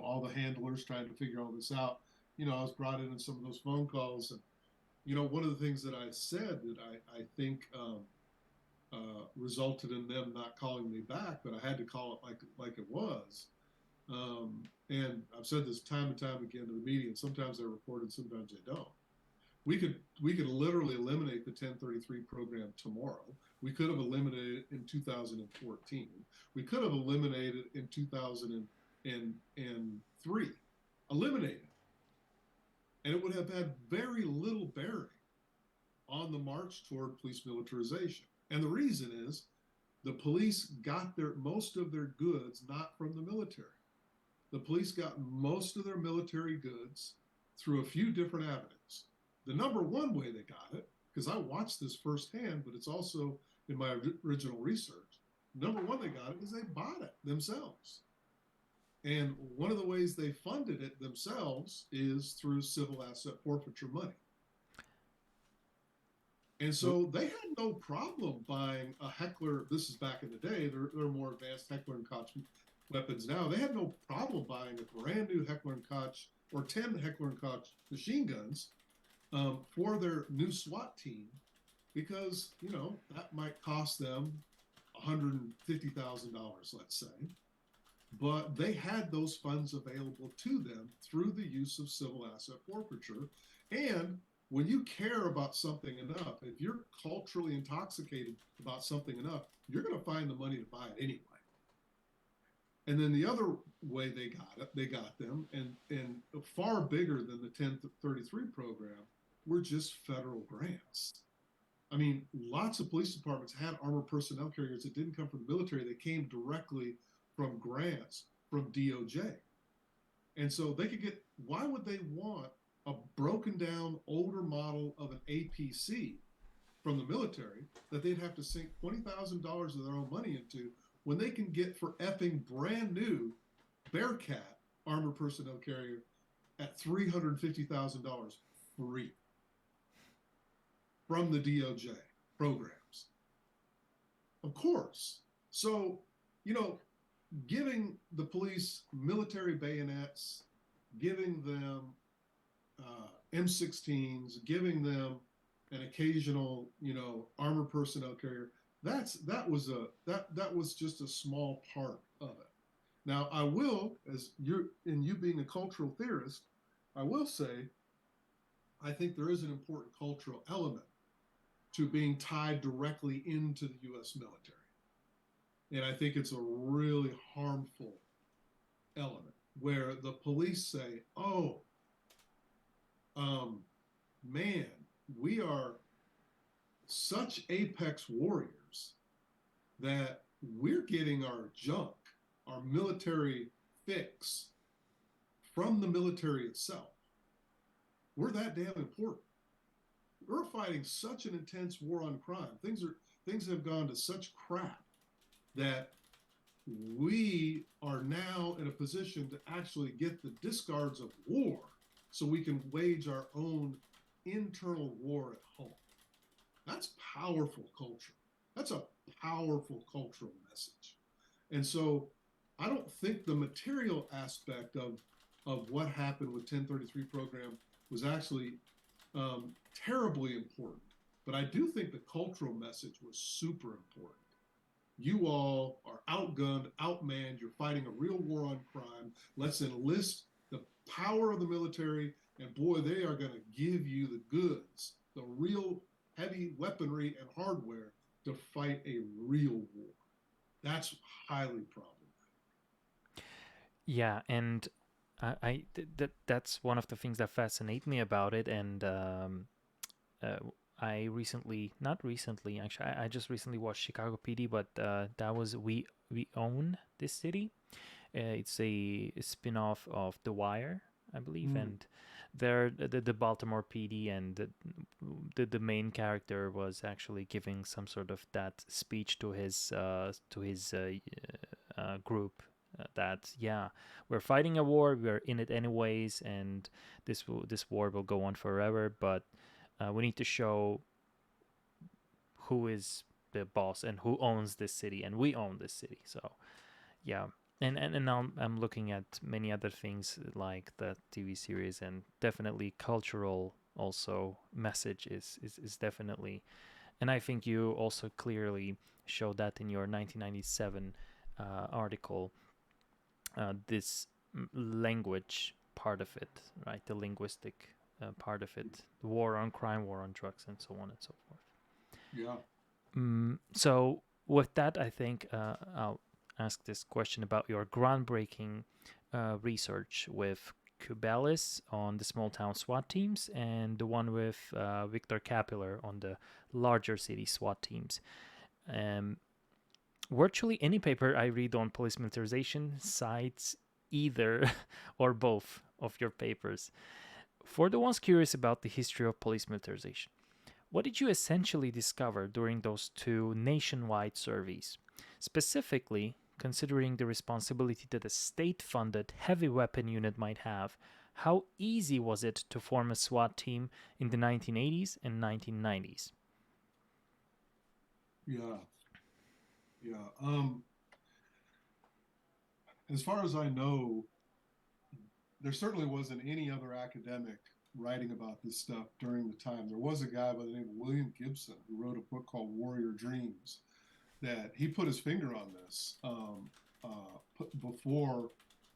all the handlers trying to figure all this out. I was brought in on some of those phone calls, and one of the things that I said that I think resulted in them not calling me back, but I had to call it like it was. And I've said this time and time again to the media, and sometimes they're reported, sometimes they don't. We could literally eliminate the 1033 program tomorrow. We could have eliminated it in 2014. We could have eliminated it in 2003. Eliminated. And it would have had very little bearing on the march toward police militarization. And the reason is the police got most of their goods not from the military. The police got most of their military goods through a few different avenues. The number one way they got it, because I watched this firsthand, but it's also in my original research, number one they got it is they bought it themselves. And one of the ways they funded it themselves is through civil asset forfeiture money. And so they had no problem buying a Heckler. This is back in the day. They're more advanced Heckler and Koch weapons now. They had no problem buying a brand new Heckler and Koch or 10 Heckler and Koch machine guns for their new SWAT team, because that might cost them $150,000, let's say. But they had those funds available to them through the use of civil asset forfeiture. And when you care about something enough, if you're culturally intoxicated about something enough, you're going to find the money to buy it anyway. And then the other way they got them, and far bigger than the 1033 program, were just federal grants. I mean, lots of police departments had armored personnel carriers that didn't come from the military. They came directly from grants from DOJ. And so they could get, why would they want a broken down older model of an APC from the military that they'd have to sink $20,000 of their own money into when they can get for effing brand new Bearcat armored personnel carrier at $350,000 free from the DOJ programs? Of course. So, giving the police military bayonets, giving them M16s, giving them an occasional, armored personnel carrier, that was just a small part of it. Now, I will, you being a cultural theorist, I will say, I think there is an important cultural element to being tied directly into the U.S. military. And I think it's a really harmful element where the police say, oh, man, we are such apex warriors that we're getting our junk, our military fix from the military itself. We're that damn important. We're fighting such an intense war on crime. Things have gone to such crap that we are now in a position to actually get the discards of war so we can wage our own internal war at home. That's powerful culture. That's a powerful cultural message. And so I don't think the material aspect of what happened with 1033 program was actually terribly important. But I do think the cultural message was super important. You all are outgunned, outmanned. You're fighting a real war on crime. Let's enlist the power of the military, and boy, they are going to give you the goods, the real heavy weaponry and hardware to fight a real war. That's highly problematic. Yeah, and that's one of the things that fascinate me about it. And not recently, actually, I just recently watched Chicago PD, but that was We Own This City. It's a spin-off of The Wire, I believe, and they're the Baltimore PD, and the main character was actually giving some sort of that speech to his group. That we're fighting a war, we're in it anyways, and this war will go on forever, but we need to show who is the boss and who owns this city, and we own this city. So yeah. And now I'm looking at many other things like the TV series, and definitely cultural also message is definitely, and I think you also clearly showed that in your 1997 article, this language part of it, right? The linguistic part of it, the war on crime, war on drugs, and so on and so forth. Yeah. So with that, I think I'll ask this question about your groundbreaking research with Kubelis on the small town SWAT teams, and the one with Victor Capular on the larger city SWAT teams. Virtually any paper I read on police militarization cites either or both of your papers. For the ones curious about the history of police militarization, what did you essentially discover during those two nationwide surveys? Specifically, considering the responsibility that a state-funded heavy weapon unit might have, how easy was it to form a SWAT team in the 1980s and 1990s? Yeah. As far as I know, there certainly wasn't any other academic writing about this stuff during the time. There was a guy by the name of William Gibson who wrote a book called Warrior Dreams that he put his finger on this before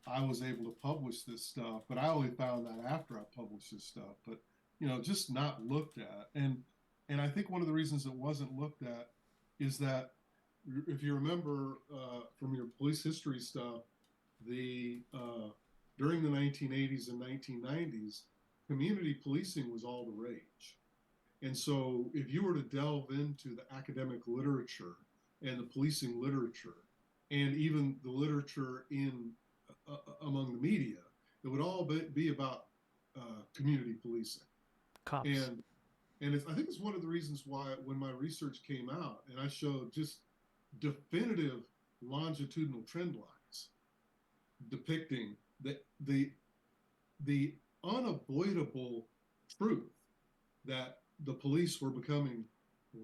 I was able to publish this stuff. But I only found that after I published this stuff. But just not looked at. And I think one of the reasons it wasn't looked at is that if you remember from your police history stuff, during the 1980s and 1990s, community policing was all the rage. And so if you were to delve into the academic literature and the policing literature, and even the literature in among the media, it would all be about community policing. Cops. And I think it's one of the reasons why when my research came out and I showed just definitive longitudinal trend lines depicting the unavoidable truth that the police were becoming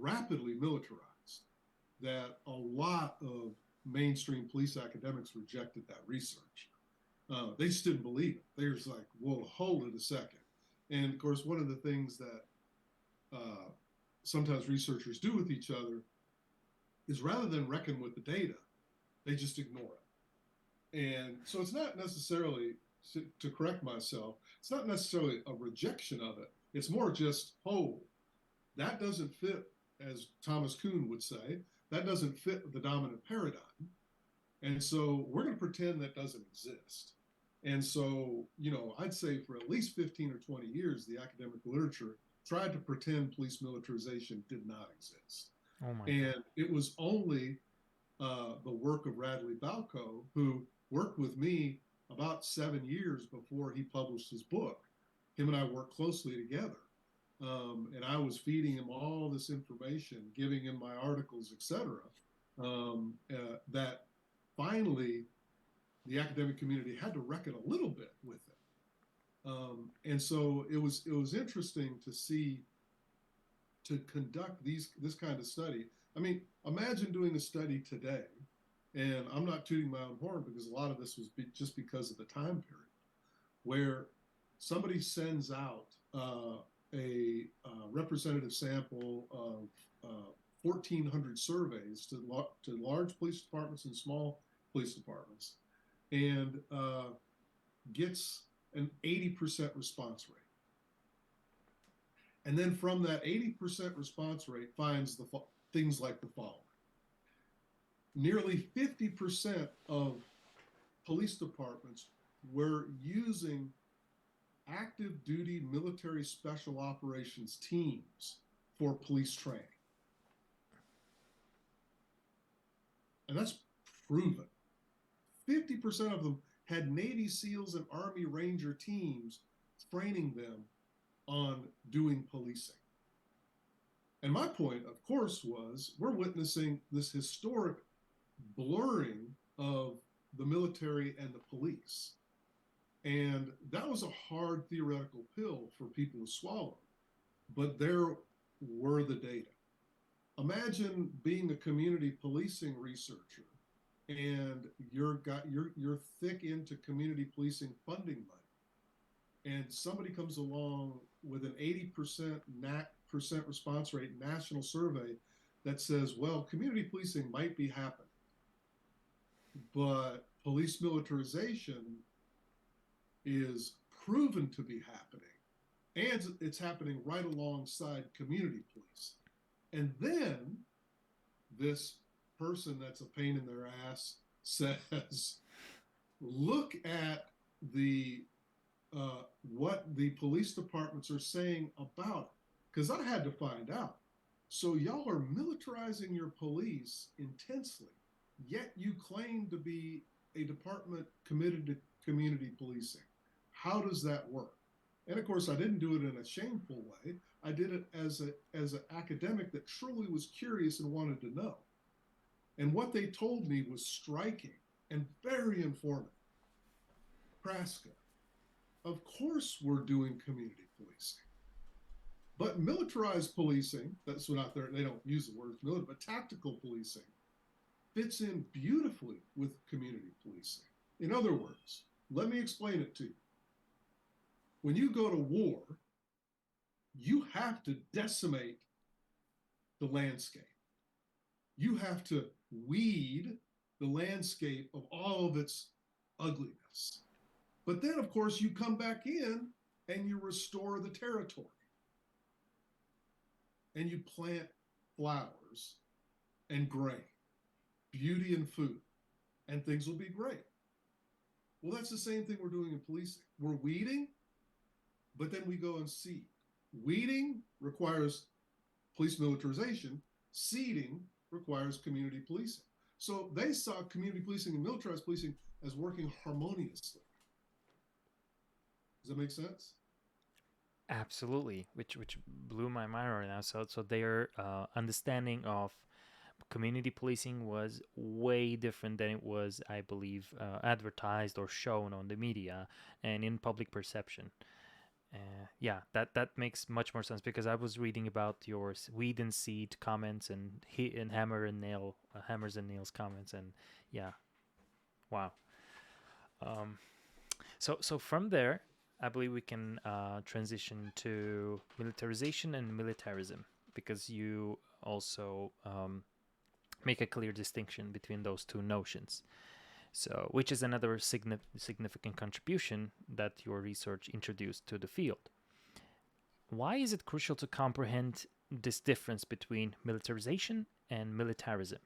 rapidly militarized, that a lot of mainstream police academics rejected that research. They just didn't believe it. They were just like, well, hold it a second. And of course, one of the things that sometimes researchers do with each other is rather than reckon with the data, they just ignore it. And so it's not necessarily, to correct myself, it's not necessarily a rejection of it. It's more just, oh, that doesn't fit, as Thomas Kuhn would say, that doesn't fit the dominant paradigm. And so we're going to pretend that doesn't exist. And so, I'd say for at least 15 or 20 years, the academic literature tried to pretend police militarization did not exist. Oh my and God. It was only the work of Radley Balco, who worked with me about 7 years before he published his book. Him and I worked closely together. And I was feeding him all this information, giving him my articles, etc. That finally the academic community had to reckon a little bit with it. And so it was interesting to conduct this kind of study. I mean, imagine doing a study today, and I'm not tooting my own horn because a lot of this was just because of the time period, where somebody sends out a representative sample of 1,400 surveys to large police departments and small police departments, and gets an 80% response rate. And then from that 80% response rate finds things like the following. Nearly 50% of police departments were using active duty military special operations teams for police training. And that's proven. 50% of them had Navy SEALs and Army Ranger teams training them on doing policing. And my point, of course, was we're witnessing this historic blurring of the military and the police. And that was a hard theoretical pill for people to swallow. But there were the data. Imagine being a community policing researcher and you're thick into community policing funding money, and somebody comes along with an 80% response rate national survey that says, well, community policing might be happening, but police militarization is proven to be happening, and it's happening right alongside community police. And then this person that's a pain in their ass says, look at the what the police departments are saying about it. Because I had to find out. So y'all are militarizing your police intensely, yet you claim to be a department committed to community policing. How does that work? And of course, I didn't do it in a shameful way. I did it as an academic that truly was curious and wanted to know. And what they told me was striking and very informative. Kraska, of course we're doing community policing. But militarized policing, that's not there, they don't use the word military, but tactical policing fits in beautifully with community policing. In other words, let me explain it to you. When you go to war, you have to decimate the landscape. You have to weed the landscape of all of its ugliness. But then, of course, you come back in and you restore the territory. And you plant flowers and grain, beauty and food, and things will be great. Well, that's the same thing we're doing in policing. We're weeding, but then we go and seed. Weeding requires police militarization. Seeding requires community policing. So they saw community policing and militarized policing as working harmoniously. Does that make sense? Absolutely, which blew my mind right now. So their understanding of community policing was way different than it was, I believe, advertised or shown on the media and in public perception. Yeah, that makes much more sense, because I was reading about your weed and seed comments and hammers and nails comments, and yeah, wow. Um, so from there, I believe we can transition to militarization and militarism, because you also make a clear distinction between those two notions. So, which is another significant contribution that your research introduced to the field. Why is it crucial to comprehend this difference between militarization and militarism?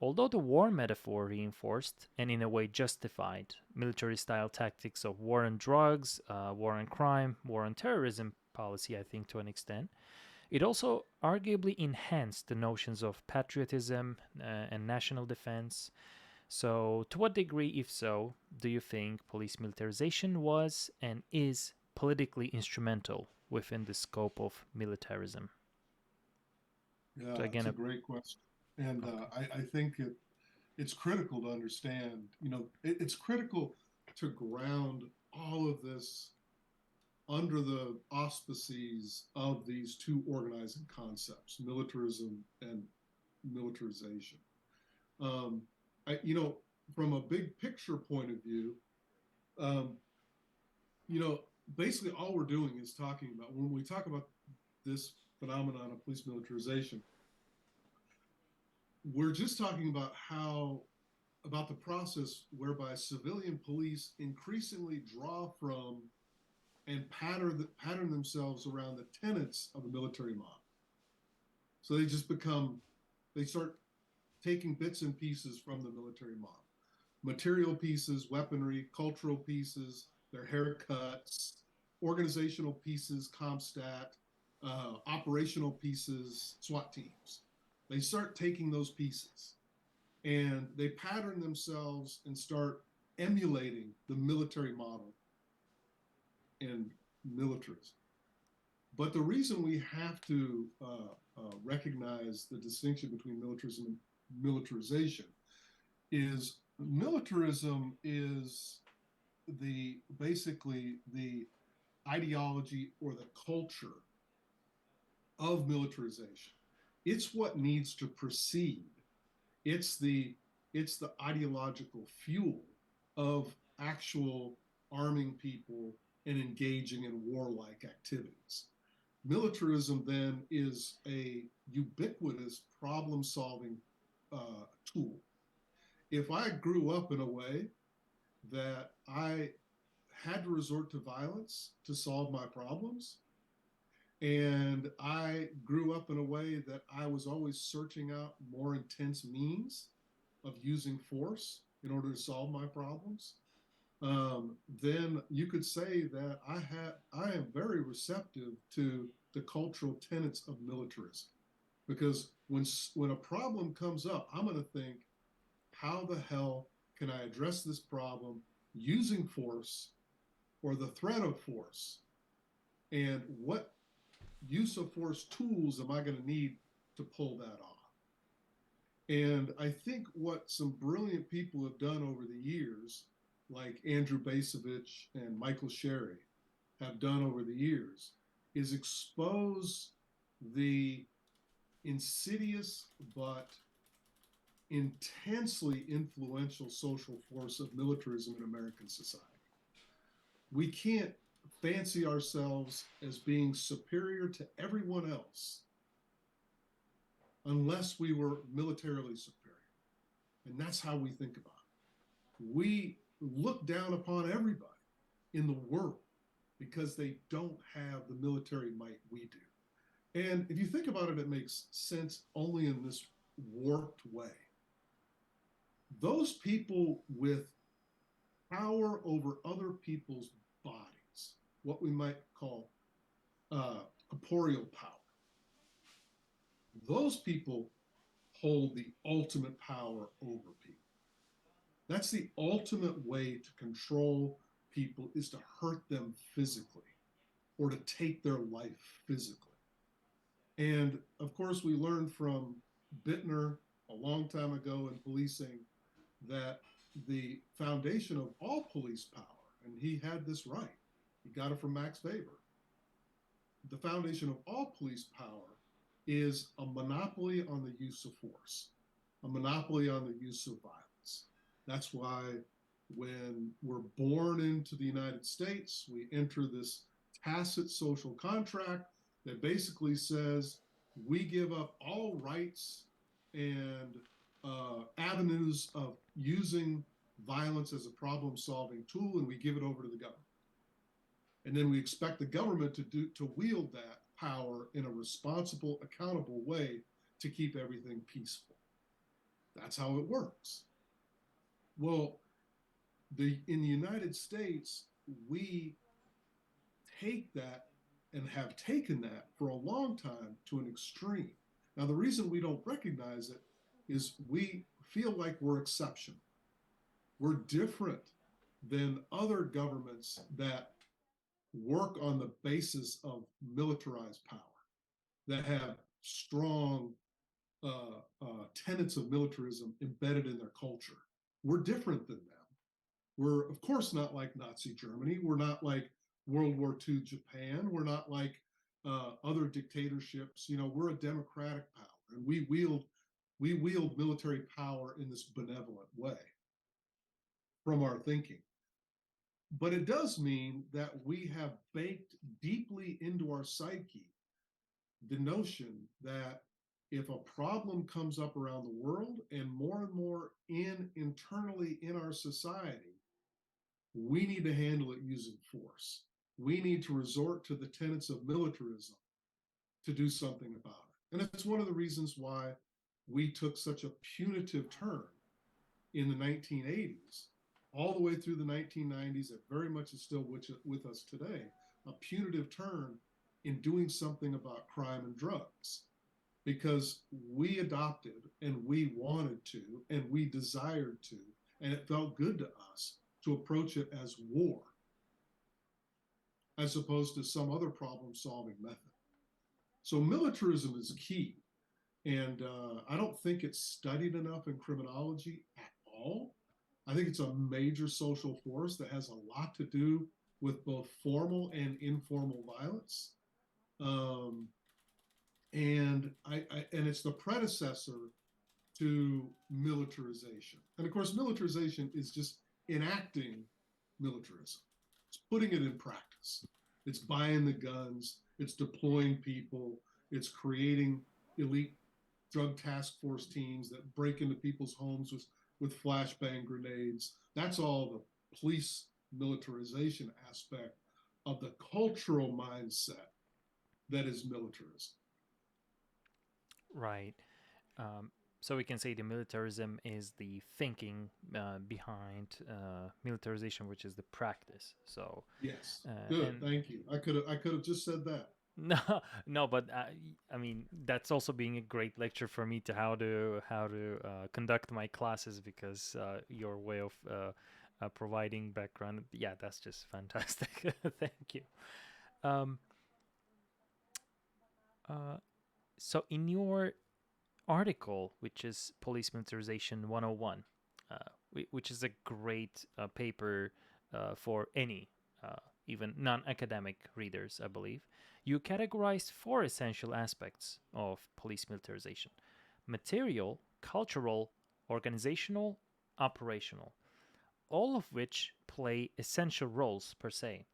Although the war metaphor reinforced, and in a way justified, military-style tactics of war on drugs, war on crime, war on terrorism policy, I think, to an extent, it also arguably enhanced the notions of patriotism and national defense. So, to what degree, if so, do you think police militarization was and is politically instrumental within the scope of militarism? Yeah, So it's again, a great question. And okay. I think it's critical to understand, it's critical to ground all of this under the auspices of these two organizing concepts, militarism and militarization. Um, from a big picture point of view, um, basically all we're doing is talking about, when we talk about this phenomenon of police militarization, we're just talking about the process whereby civilian police increasingly draw from and pattern themselves around the tenets of the military model. So they start taking bits and pieces from the military model. Material pieces, weaponry, cultural pieces, their haircuts, organizational pieces, CompStat, operational pieces, SWAT teams. They start taking those pieces and they pattern themselves and start emulating the military model and militarism. But the reason we have to recognize the distinction between militarism and militarization is militarism is basically the ideology or the culture of militarization. It's what needs to precede. It's the ideological fuel of actual arming people and engaging in warlike activities. Militarism then is a ubiquitous problem solving tool. If I grew up in a way that I had to resort to violence to solve my problems, and I grew up in a way that I was always searching out more intense means of using force in order to solve my problems, then you could say that I am very receptive to the cultural tenets of militarism. Because when a problem comes up, I'm going to think, how the hell can I address this problem using force or the threat of force? And what use of force tools am I going to need to pull that off? And I think what some brilliant people have done over the years, like Andrew Bacevich and Michael Sherry have done over the years, is expose the insidious but intensely influential social force of militarism in American society. We can't fancy ourselves as being superior to everyone else unless we were militarily superior. And that's how we think about it. We look down upon everybody in the world because they don't have the military might we do. And if you think about it, it makes sense only in this warped way. Those people with power over other people's bodies, what we might call corporeal power, those people hold the ultimate power over people. That's the ultimate way to control people, is to hurt them physically or to take their life physically. And of course, we learned from Bittner a long time ago in policing that the foundation of all police power, and he had this right, he got it from Max Weber, the foundation of all police power is a monopoly on the use of force, a monopoly on the use of violence. That's why when we're born into the United States, we enter this tacit social contract that basically says we give up all rights and avenues of using violence as a problem-solving tool, and we give it over to the government. And then we expect the government to wield that power in a responsible, accountable way to keep everything peaceful. That's how it works. Well, in the United States, we take that and have taken that for a long time to an extreme. Now, the reason we don't recognize it is we feel like we're exceptional. We're different than other governments that work on the basis of militarized power, that have strong tenets of militarism embedded in their culture. We're different than them. We're, of course, not like Nazi Germany. We're not like World War II Japan. We're not like other dictatorships. You know, we're a democratic power, and we wield military power in this benevolent way from our thinking. But it does mean that we have baked deeply into our psyche the notion that if a problem comes up around the world and more internally in our society, we need to handle it using force. We need to resort to the tenets of militarism to do something about it. And it's one of the reasons why we took such a punitive turn in the 1980s, all the way through the 1990s. It very much is still with us today, a punitive turn in doing something about crime and drugs, because we adopted and we wanted to and we desired to, and it felt good to us to approach it as war as opposed to some other problem-solving method. So militarism is key, and I don't think it's studied enough in criminology at all. I think it's a major social force that has a lot to do with both formal and informal violence. and and it's the predecessor to militarization. And of course, militarization is just enacting militarism. It's putting it in practice. It's buying the guns. It's deploying people. It's creating elite drug task force teams that break into people's homes with flashbang grenades. That's all the police militarization aspect of the cultural mindset that is militarism. Right. Um, so we can say the militarism is the thinking behind militarization, which is the practice. So, Yes. Good. and Thank you. I could have just said that. no, no, but I mean that's also being a great lecture for me to how to conduct my classes because your way of providing background, yeah, that's just fantastic. Thank you. Um, uh, so in your article, which is Police Militarization 101, which is a great paper for any, even non academic readers, I believe. You categorized four essential aspects of police militarization: material, cultural, organizational, operational, all of which play essential roles per se.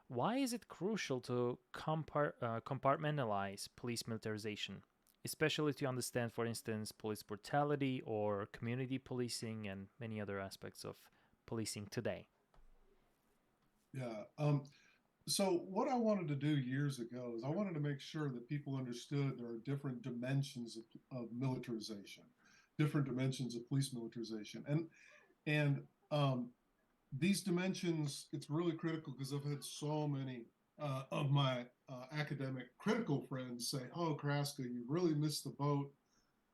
Why is it crucial to compartmentalize police militarization, especially to understand, for instance, police brutality or community policing and many other aspects of policing today? Yeah. So what I wanted to do years ago is I wanted to make sure that people understood there are different dimensions of militarization, different dimensions of police militarization, and these dimensions. It's really critical because I've had so many of my academic critical friends say, "Oh, Kraska, you really missed the boat.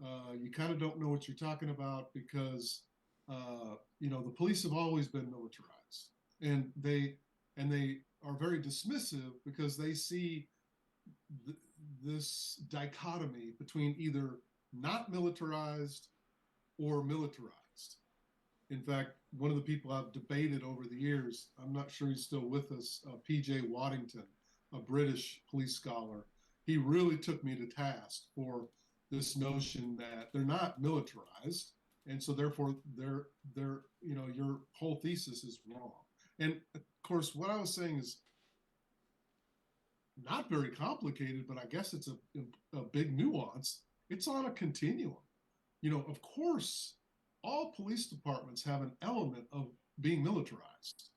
You kind of don't know what you're talking about because the police have always been militarized, and they are very dismissive because they see th- this dichotomy between either not militarized or militarized. In fact, one of the people I've debated over the years, I'm not sure he's still with us, PJ Waddington, a British police scholar, he really took me to task for this notion that they're not militarized, and so therefore your whole thesis is wrong. And of course, what I was saying is not very complicated, but I guess it's a big nuance. It's on a continuum. Of course, all police departments have an element of being militarized.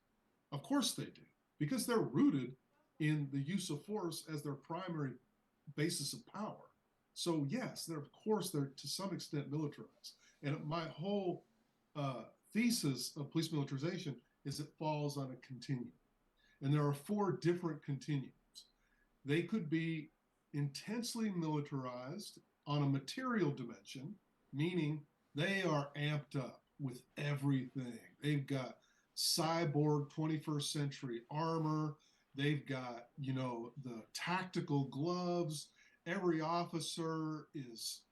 Of course they do, because they're rooted in the use of force as their primary basis of power. So yes, they're of course they're to some extent militarized. And my whole thesis of police militarization is it falls on a continuum, and there are four different continuums. They could be intensely militarized on a material dimension, meaning they are amped up with everything. They've got cyborg 21st century armor. They've got, the tactical gloves. Every officer is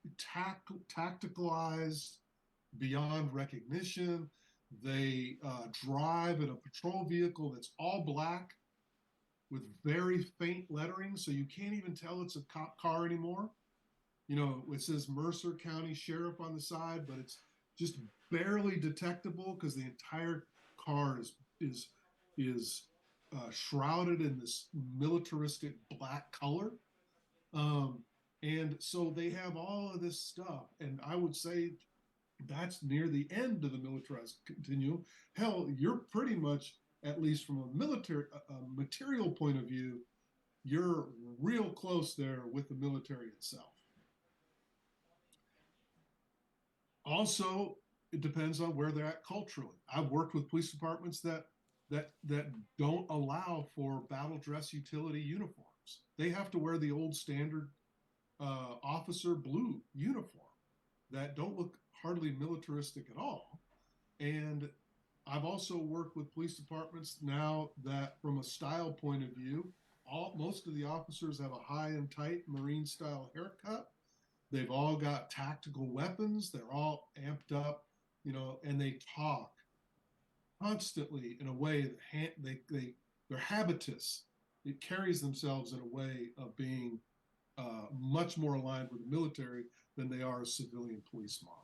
tacticalized beyond recognition. They drive in a patrol vehicle that's all black with very faint lettering, so you can't even tell it's a cop car anymore. It says Mercer County Sheriff on the side, but it's just barely detectable because the entire car is shrouded in this militaristic black color. Um, and so they have all of this stuff, and I would say that's near the end of the militarized continuum. Hell, you're pretty much, at least from a material point of view, you're real close there with the military itself. Also, it depends on where they're at culturally. I've worked with police departments that don't allow for battle dress utility uniforms. They have to wear the old standard officer blue uniform that don't look hardly militaristic at all. And I've also worked with police departments now that, from a style point of view, most of the officers have a high and tight Marine style haircut. They've all got tactical weapons. They're all amped up, and they talk constantly in a way that their habitus, it carries themselves in a way of being much more aligned with the military than they are a civilian police model.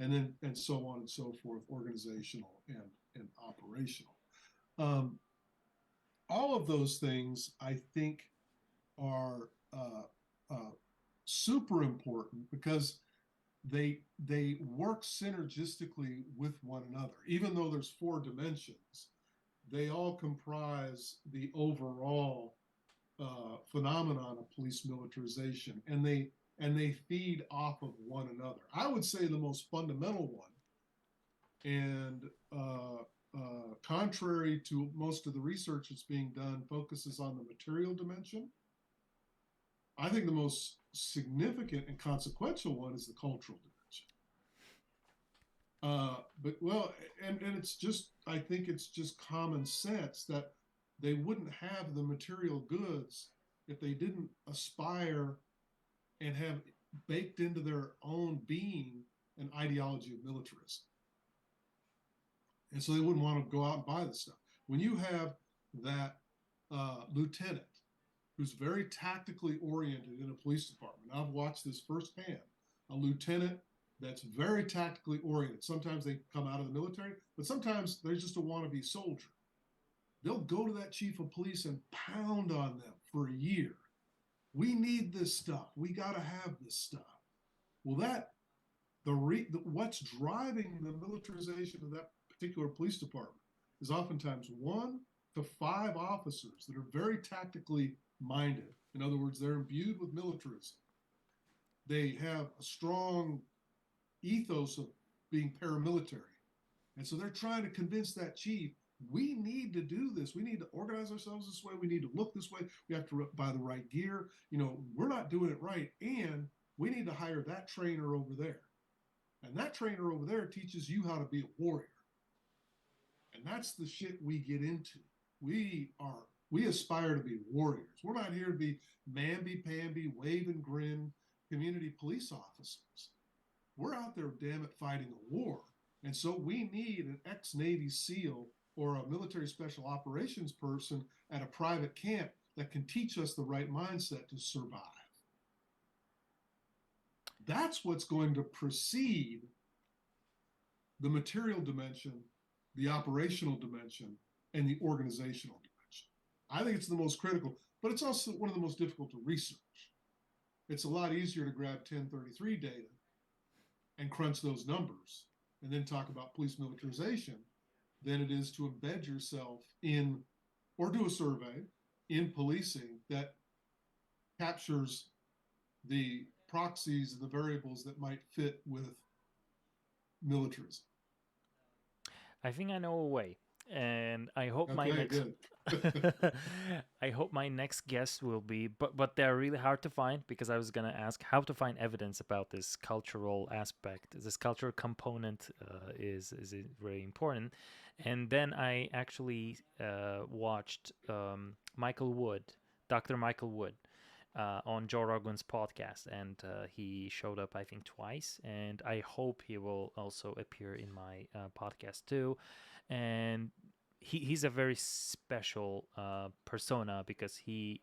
And so on and so forth, organizational and operational. All of those things, I think, are super important because they work synergistically with one another. Even though there's 4 dimensions, they all comprise the overall phenomenon of police militarization, and they feed off of one another. I would say the most fundamental one, and contrary to most of the research that's being done, focuses on the material dimension. I think the most significant and consequential one is the cultural dimension. But well, and it's just, I think it's just common sense that they wouldn't have the material goods if they didn't aspire and have baked into their own being an ideology of militarism. And so they wouldn't want to go out and buy the stuff. When you have that lieutenant who's very tactically oriented in a police department, I've watched this firsthand, a lieutenant that's very tactically oriented. Sometimes they come out of the military, but sometimes they're just a wannabe soldier. They'll go to that chief of police and pound on them for a year. We need this stuff. We got to have this stuff. Well, what's driving the militarization of that particular police department is oftentimes 1 to 5 officers that are very tactically minded. In other words, they're imbued with militarism. They have a strong ethos of being paramilitary. And so they're trying to convince that chief, we need to do this. We need to organize ourselves this way. We need to look this way. We have to buy the right gear. We're not doing it right. And we need to hire that trainer over there. And that trainer over there teaches you how to be a warrior. And that's the shit we get into. We aspire to be warriors. We're not here to be mamby-pamby, wave and grin community police officers. We're out there, damn it, fighting a war. And so we need an ex-Navy SEAL or a military special operations person at a private camp that can teach us the right mindset to survive. That's what's going to precede the material dimension, the operational dimension, and the organizational dimension. I think it's the most critical, but it's also one of the most difficult to research. It's a lot easier to grab 1033 data and crunch those numbers and then talk about police militarization than it is to embed yourself in, or do a survey in policing that captures the proxies and the variables that might fit with militarism. I think I know a way, and I hope I hope my next guest will be, but they're really hard to find, because I was gonna ask how to find evidence about this cultural aspect. This cultural component is very important, and then I actually watched Michael Wood, Dr. Michael Wood, on Joe Rogan's podcast, and he showed up, I think, twice, and I hope he will also appear in my podcast too. And he's a very special persona, because he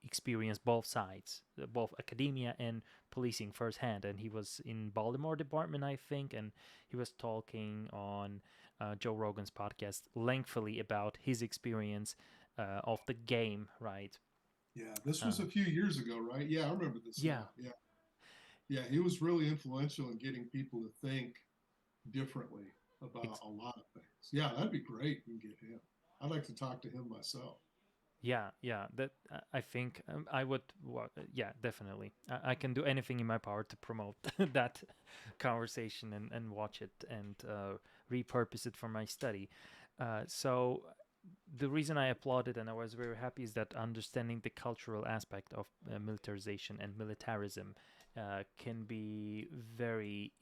experienced both sides, both academia and policing firsthand. And he was in Baltimore Department, I think, and he was talking on Joe Rogan's podcast lengthily about his experience of the game, right? Yeah, this was a few years ago, right? Yeah, I remember this. Yeah. Yeah, he was really influential in getting people to think differently about a lot of things. Yeah, that'd be great. You can get him. I'd like to talk to him myself. Yeah, that I think I would. Yeah, definitely. I can do anything in my power to promote that conversation and watch it and repurpose it for my study. So the reason I applauded and I was very happy is that understanding the cultural aspect of militarization and militarism can be very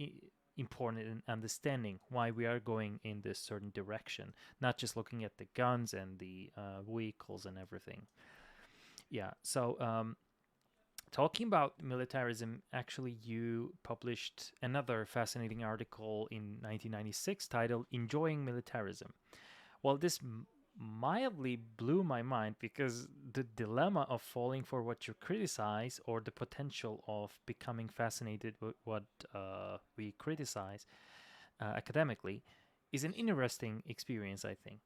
important in understanding why we are going in this certain direction, not just looking at the guns and the vehicles and everything. Yeah, so talking about militarism, actually, you published another fascinating article in 1996 titled Enjoying Militarism. Well, this mildly blew my mind because the dilemma of falling for what you criticize or the potential of becoming fascinated with what we criticize academically is an interesting experience, I think.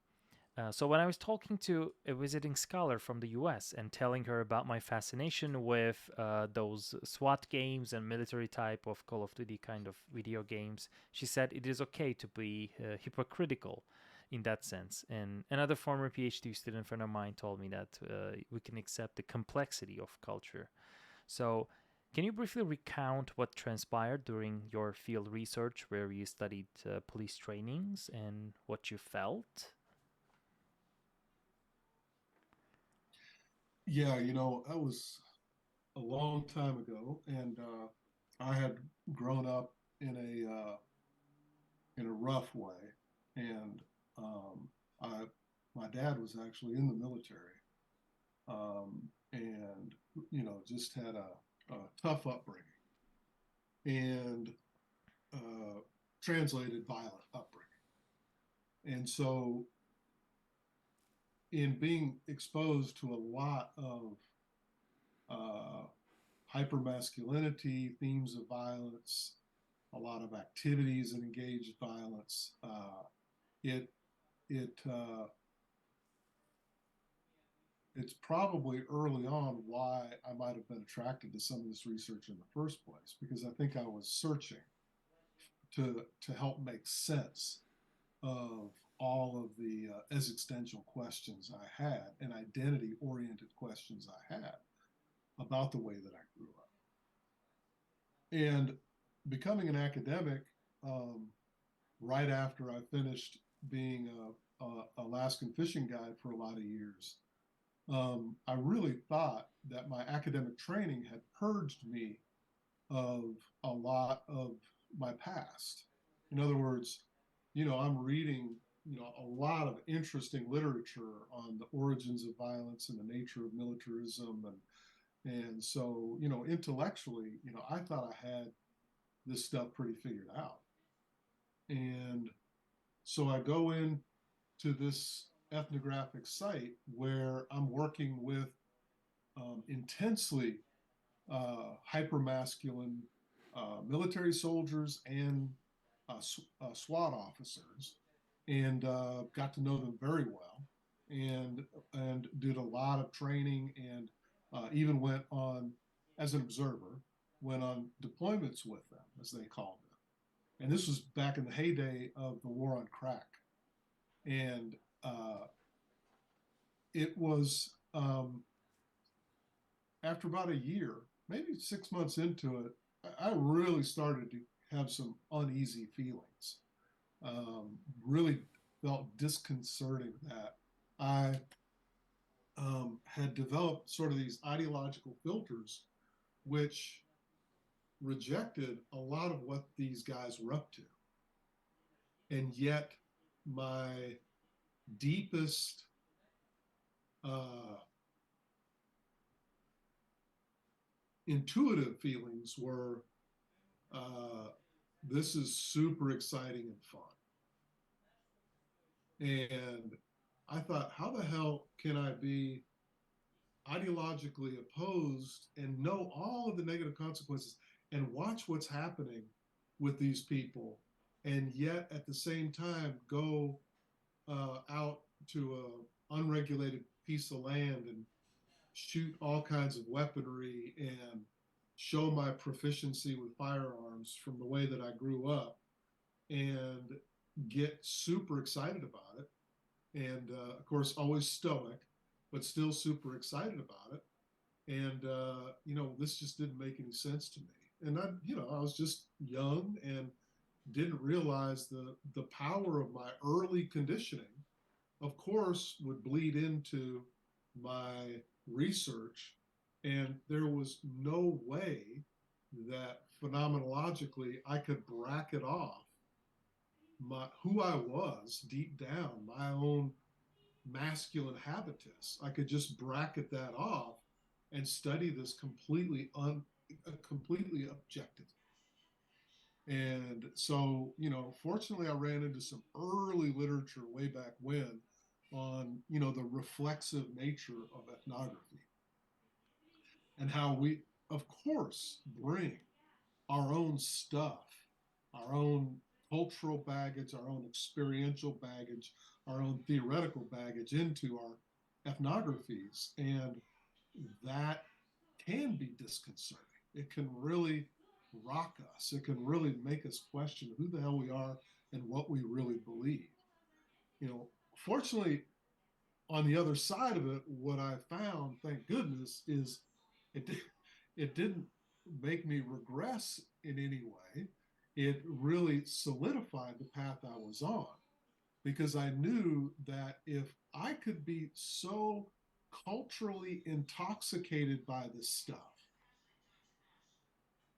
So when I was talking to a visiting scholar from the US and telling her about my fascination with those SWAT games and military type of Call of Duty kind of video games, she said it is okay to be hypocritical in that sense. And another former PhD student friend of mine told me that we can accept the complexity of culture. So can you briefly recount what transpired during your field research where you studied police trainings and what you felt? Yeah, that was a long time ago, and I had grown up in a rough way, and I my dad was actually in the military, and just had a tough upbringing and translated violent upbringing, and so in being exposed to a lot of uh, hypermasculinity, themes of violence, a lot of activities that engage violence. It it it's probably early on why I might have been attracted to some of this research in the first place, because I think I was searching to help make sense of all of the existential questions I had and identity oriented questions I had about the way that I grew up. And becoming an academic, um, right after I finished being a Alaskan fishing guide for a lot of years, I really thought that my academic training had purged me of a lot of my past. In other words, I'm reading, a lot of interesting literature on the origins of violence and the nature of militarism, and so, intellectually, I thought I had this stuff pretty figured out. And so I go in to this ethnographic site where I'm working with intensely hypermasculine military soldiers and SWAT officers, and got to know them very well, and did a lot of training, and even went on as an observer, went on deployments with them, as they called them. And this was back in the heyday of the war on crack, and it was after about a year, maybe 6 months into it, I really started to have some uneasy feelings. Really felt disconcerting that I had developed sort of these ideological filters which rejected a lot of what these guys were up to. And yet, my deepest uh, intuitive feelings were uh, this is super exciting and fun. And I thought, how the hell can I be ideologically opposed and know all of the negative consequences and watch what's happening with these people, and yet at the same time go out to a unregulated piece of land and shoot all kinds of weaponry and show my proficiency with firearms from the way that I grew up, and get super excited about it. And of course, always stoic, but still super excited about it. And this just didn't make any sense to me. And I was just young and didn't realize the power of my early conditioning, of course, would bleed into my research. And there was no way that phenomenologically I could bracket off who I was deep down, my own masculine habitus. I could just bracket that off and study this completely objectively. And so, fortunately, I ran into some early literature way back when on, the reflexive nature of ethnography and how we, of course, bring our own stuff, our own cultural baggage, our own experiential baggage, our own theoretical baggage into our ethnographies. And that can be disconcerting. It can really rock us. It can really make us question who the hell we are and what we really believe. Fortunately, on the other side of it, what I found, thank goodness, is it it didn't make me regress in any way. It really solidified the path I was on because I knew that if I could be so culturally intoxicated by this stuff,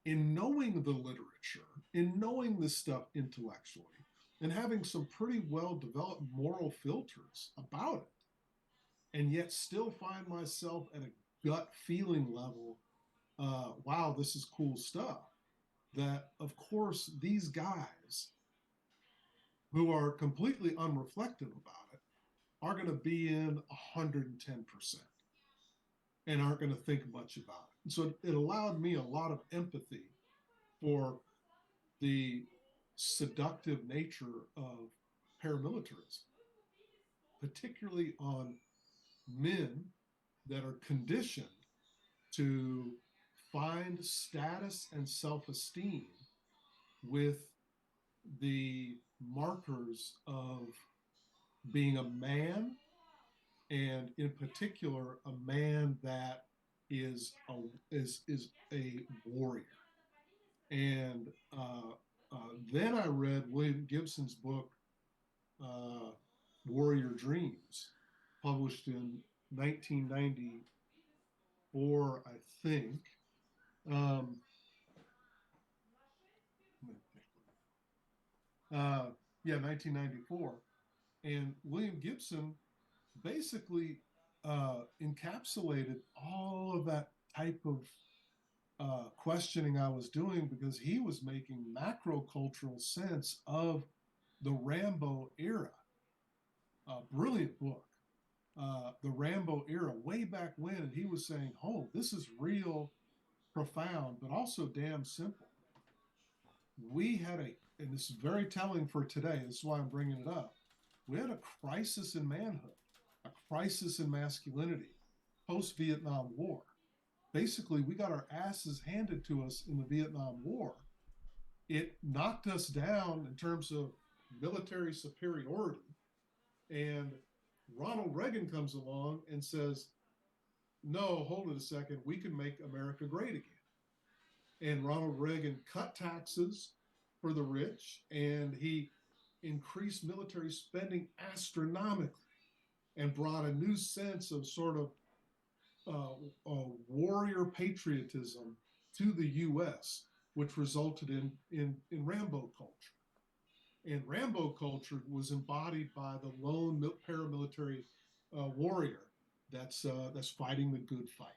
in knowing the literature, in knowing this stuff intellectually, and having some pretty well developed moral filters about it, and yet still find myself at a gut feeling level, wow, this is cool stuff. That, of course, these guys who are completely unreflective about it are going to be in 110% and aren't going to think much about it. And so it allowed me a lot of empathy for the seductive nature of paramilitarism, particularly on men that are conditioned to find status and self esteem with the markers of being a man, and in particular, a man that is a warrior. And then I read William Gibson's book, uh, Warrior Dreams, published in 1994, I think. Um, uh, yeah, 1994. And William Gibson basically encapsulated all of that type of questioning I was doing because he was making macro cultural sense of the Rambo era. Brilliant book. The Rambo era, way back when, and he was saying, oh, this is real profound, but also damn simple. We had and this is very telling for today, this is why I'm bringing it up. We had a crisis in manhood, a crisis in masculinity post Vietnam War. Basically, we got our asses handed to us in the Vietnam War. It knocked us down in terms of military superiority. And Ronald Reagan comes along and says, no, hold it a second, we can make America great again. And Ronald Reagan cut taxes for the rich, and he increased military spending astronomically and brought a new sense of sort of warrior patriotism to the U.S., which resulted in Rambo culture. And Rambo culture was embodied by the lone paramilitary warrior that's fighting the good fight.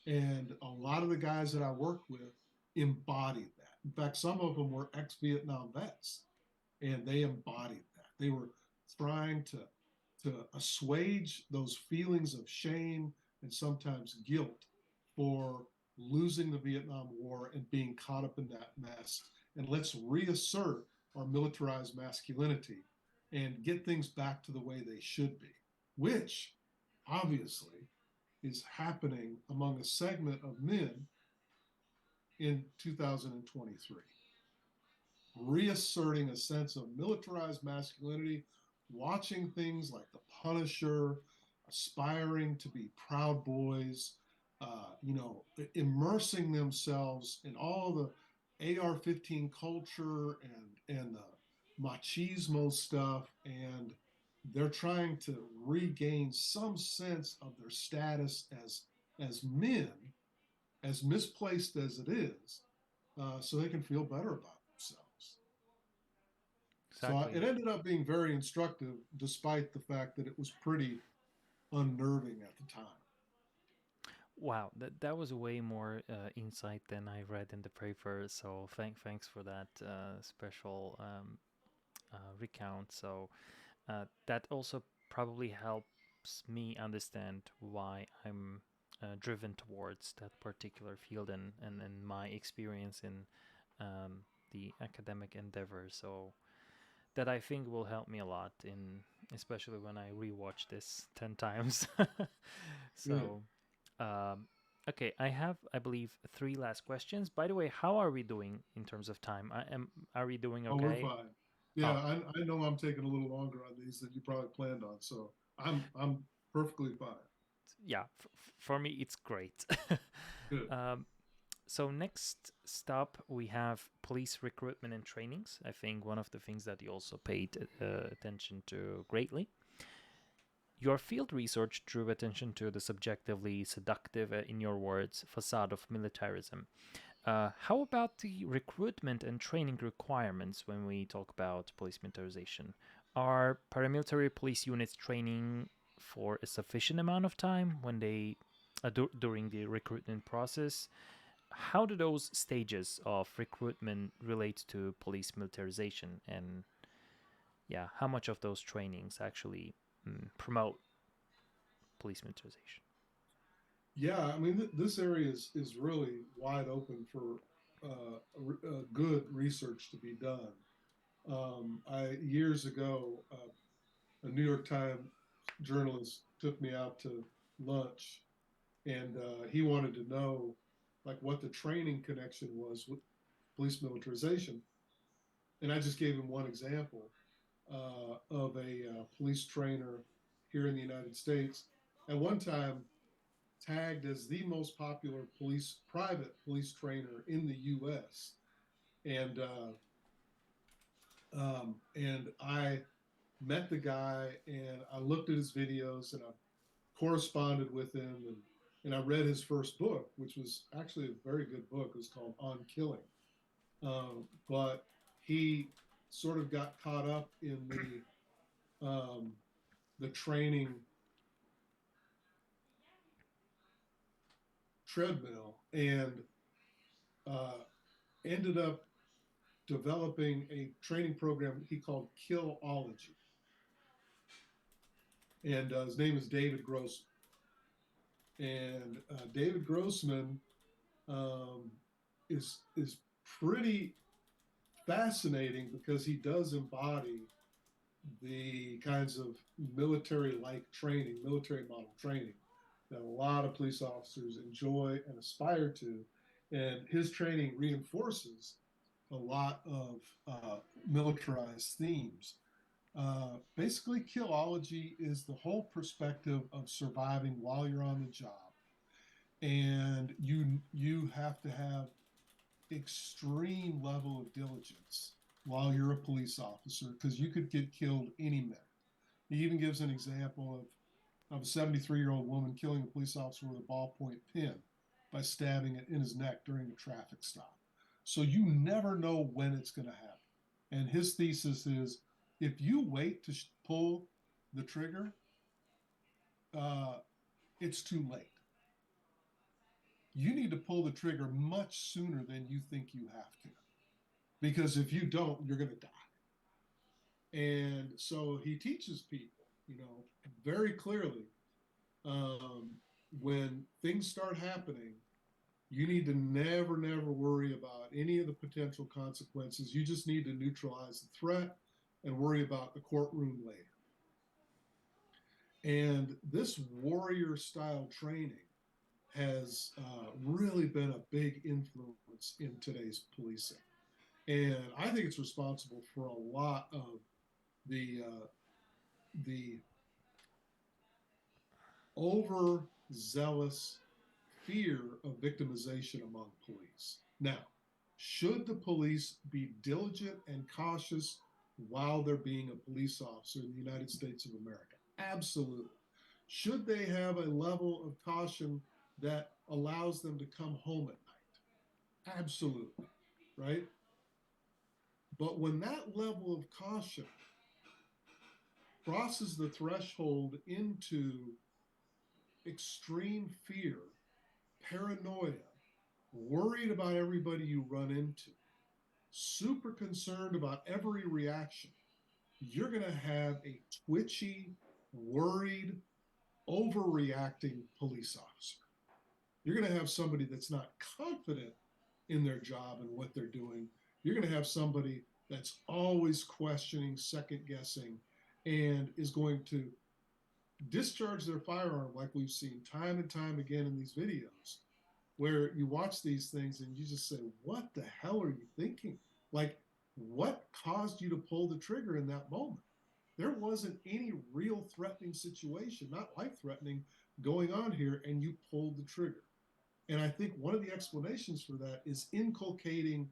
And a lot of the guys that I worked with embodied that. In fact, some of them were ex-Vietnam vets, and they embodied that. They were trying to assuage those feelings of shame and sometimes guilt for losing the Vietnam War and being caught up in that mess. And let's reassert our militarized masculinity and get things back to the way they should be, which obviously is happening among a segment of men in 2023. Reasserting a sense of militarized masculinity, watching things like The Punisher, aspiring to be Proud Boys, immersing themselves in all the AR-15 culture and the machismo stuff, and they're trying to regain some sense of their status as men, as misplaced as it is, so they can feel better about themselves. So it Exactly. ended up being very instructive, despite the fact that it was pretty unnerving at the time. Wow, that was way more insight than I read in the paper. So thanks for that special recount. So that also probably helps me understand why I'm driven towards that particular field and my experience in the academic endeavor. So that I think will help me a lot in, especially when I rewatch this 10 times. Good. So, um, okay, I have, I believe, three last questions. By the way, how are we doing in terms of time? Are we doing Oh, we're okay? fine. Yeah, Oh, I know I'm taking a little longer on these than you probably planned on, so I'm perfectly fine. yeah, for me, it's great. Good. um, so next stop we have police recruitment and trainings. I think one of the things that you also paid attention to greatly. Your field research drew attention to the subjectively seductive, in your words, facade of militarism. How about the recruitment and training requirements when we talk about police militarization? Are paramilitary police units training for a sufficient amount of time when they during the recruitment process? How do those stages of recruitment relate to police militarization, and yeah, how much of those trainings actually promote police militarization? Yeah, I mean, this area is really wide open for good research to be done. Years ago, a New York Times journalist took me out to lunch, and he wanted to know like what the training connection was with police militarization. And I just gave him one example of a police trainer here in the United States. At one time, tagged as the most popular private police trainer in the U.S. And and I met the guy and I looked at his videos and I corresponded with him and I read his first book, which was actually a very good book. It was called On Killing. But he sort of got caught up in the training treadmill and uh, ended up developing a training program he called Killology. And his name is David Grossman. And David Grossman um, is pretty fascinating because he does embody the kinds of military-like training, military model training that a lot of police officers enjoy and aspire to. And his training reinforces a lot of militarized themes. Basically, killology is the whole perspective of surviving while you're on the job, and you have to have extreme level of diligence while you're a police officer because you could get killed any minute. He even gives an example of a 73-year-old woman killing a police officer with a ballpoint pen by stabbing it in his neck during a traffic stop. So you never know when it's going to happen. And his thesis is if you wait to pull the trigger, uh, it's too late. You need to pull the trigger much sooner than you think you have to. Because if you don't, you're going to die. And so he teaches people, very clearly when things start happening, you need to never, never worry about any of the potential consequences. You just need to neutralize the threat and worry about the courtroom later. And this warrior style training has really been a big influence in today's policing. And I think it's responsible for a lot of the overzealous fear of victimization among police. Now, should the police be diligent and cautious while they're being a police officer in the United States of America? Absolutely. Should they have a level of caution that allows them to come home at night? Absolutely. Right? But when that level of caution crosses the threshold into extreme fear, paranoia, worried about everybody you run into, super concerned about every reaction, you're going to have a twitchy, worried, overreacting police officer. You're going to have somebody that's not confident in their job and what they're doing. You're going to have somebody that's always questioning, second guessing, and is going to discharge their firearm like we've seen time and time again in these videos, where you watch these things and you just say, what the hell are you thinking? Like, what caused you to pull the trigger in that moment? There wasn't any real threatening situation, not life threatening, going on here, and you pulled the trigger. And I think one of the explanations for that is inculcating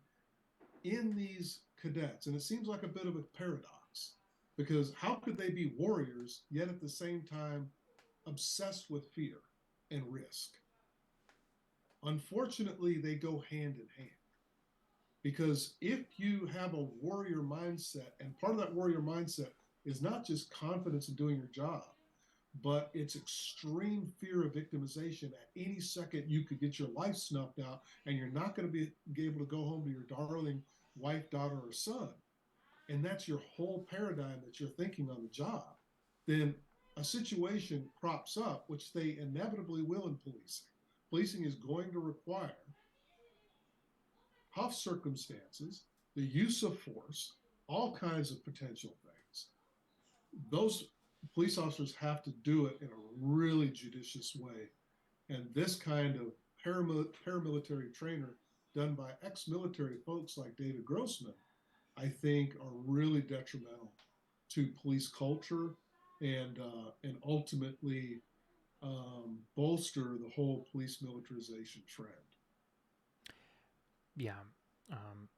in these cadets, and it seems like a bit of a paradox, because how could they be warriors yet at the same time obsessed with fear and risk? Unfortunately, they go hand in hand. Because if you have a warrior mindset, and part of that warrior mindset is not just confidence in doing your job, but it's extreme fear of victimization. At any second, you could get your life snuffed out, and you're not going to be able to go home to your darling wife, daughter, or son. And that's your whole paradigm that you're thinking on the job. Then a situation crops up, which they inevitably will in policing. Policing is going to require tough circumstances, the use of force, all kinds of potential things. Those police officers have to do it in a really judicious way. And this kind of paramilitary trainer done by ex-military folks like David Grossman, I think are really detrimental to police culture and ultimately bolster the whole police militarization trend. Yeah. Um,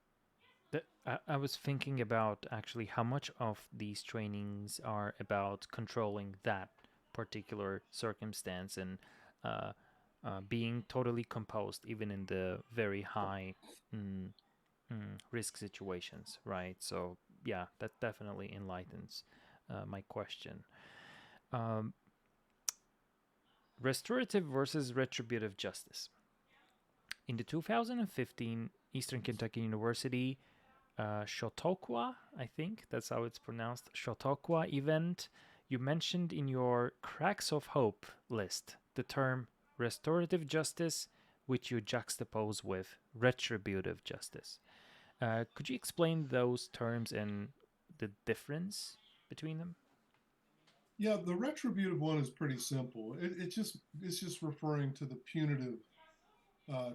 I was thinking about actually how much of these trainings are about controlling that particular circumstance and uh, being totally composed, even in the very high mm, risk situations, right? So, yeah, that definitely enlightens my question. Um, Restorative versus retributive justice. In the 2015 Eastern Kentucky University Chautauqua, I think that's how it's pronounced, Chautauqua event, you mentioned in your Cracks of Hope list the term restorative justice, which you juxtapose with retributive justice. Could you explain those terms and the difference between them? Yeah, the retributive one is pretty simple. It's just referring to the punitive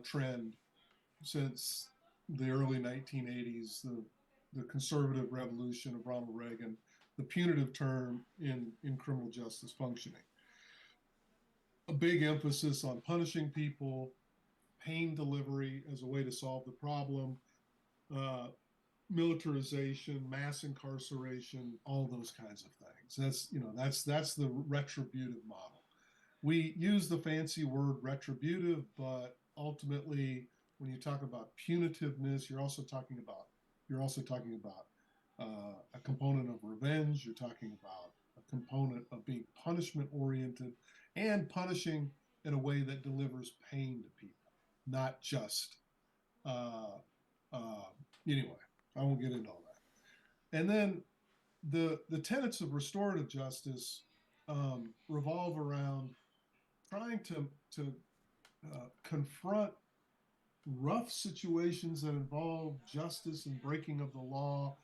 trend since the early 1980s, the conservative revolution of Ronald Reagan, the punitive term in criminal justice functioning. A big emphasis on punishing people, pain delivery as a way to solve the problem, uh, militarization, mass incarceration, all those kinds of things. That's the retributive model. We use the fancy word retributive, but ultimately, when you talk about punitiveness, you're also talking about a component of revenge. You're talking about a component of being punishment oriented and punishing in a way that delivers pain to people, not just uh, uh, anyway. I won't get into all that. And then the tenets of restorative justice revolve around trying to confront rough situations that involve justice and breaking of the law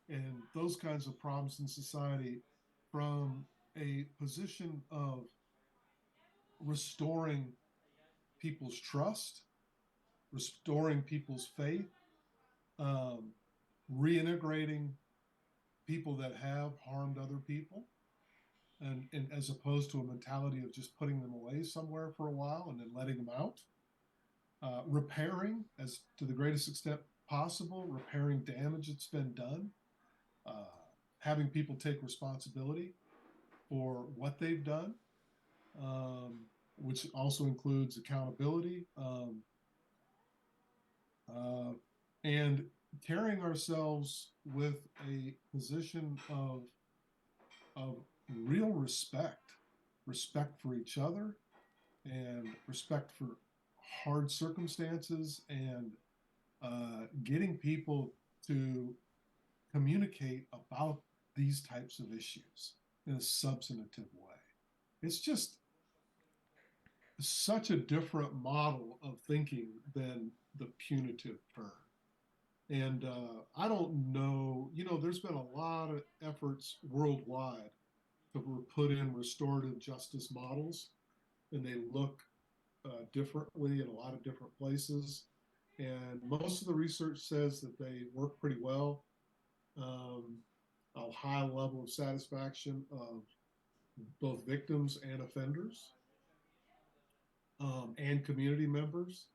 and those kinds of problems in society from a position of restoring people's trust, restoring people's faith, um, reintegrating people that have harmed other people, and as opposed to a mentality of just putting them away somewhere for a while and then letting them out. Repairing, as to the greatest extent possible, repairing damage that's been done, uh, having people take responsibility for what they've done, which also includes accountability, uh, and carrying ourselves with a position of real respect for each other, and respect for hard circumstances, and getting people to communicate about these types of issues. in a substantive way. It's just such a different model of thinking than the punitive turn. And I don't know, there's been a lot of efforts worldwide to put in restorative justice models, and they look differently in a lot of different places. And most of the research says that they work pretty well. A high level of satisfaction of both victims and offenders, and community members.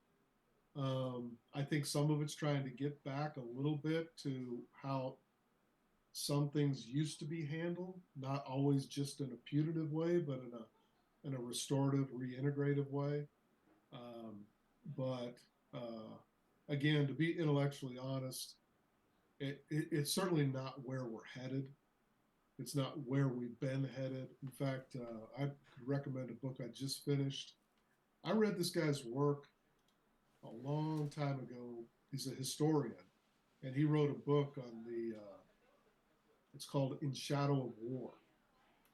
I think some of it's trying to get back a little bit to how some things used to be handled, not always just in a punitive way, but in a restorative, reintegrative way. Um, but again, to be intellectually honest, it's certainly not where we're headed. It's not where we've been headed. In fact, I could recommend a book I just finished. I read this guy's work a long time ago. He's a historian, and he wrote a book on it's called In Shadow of War,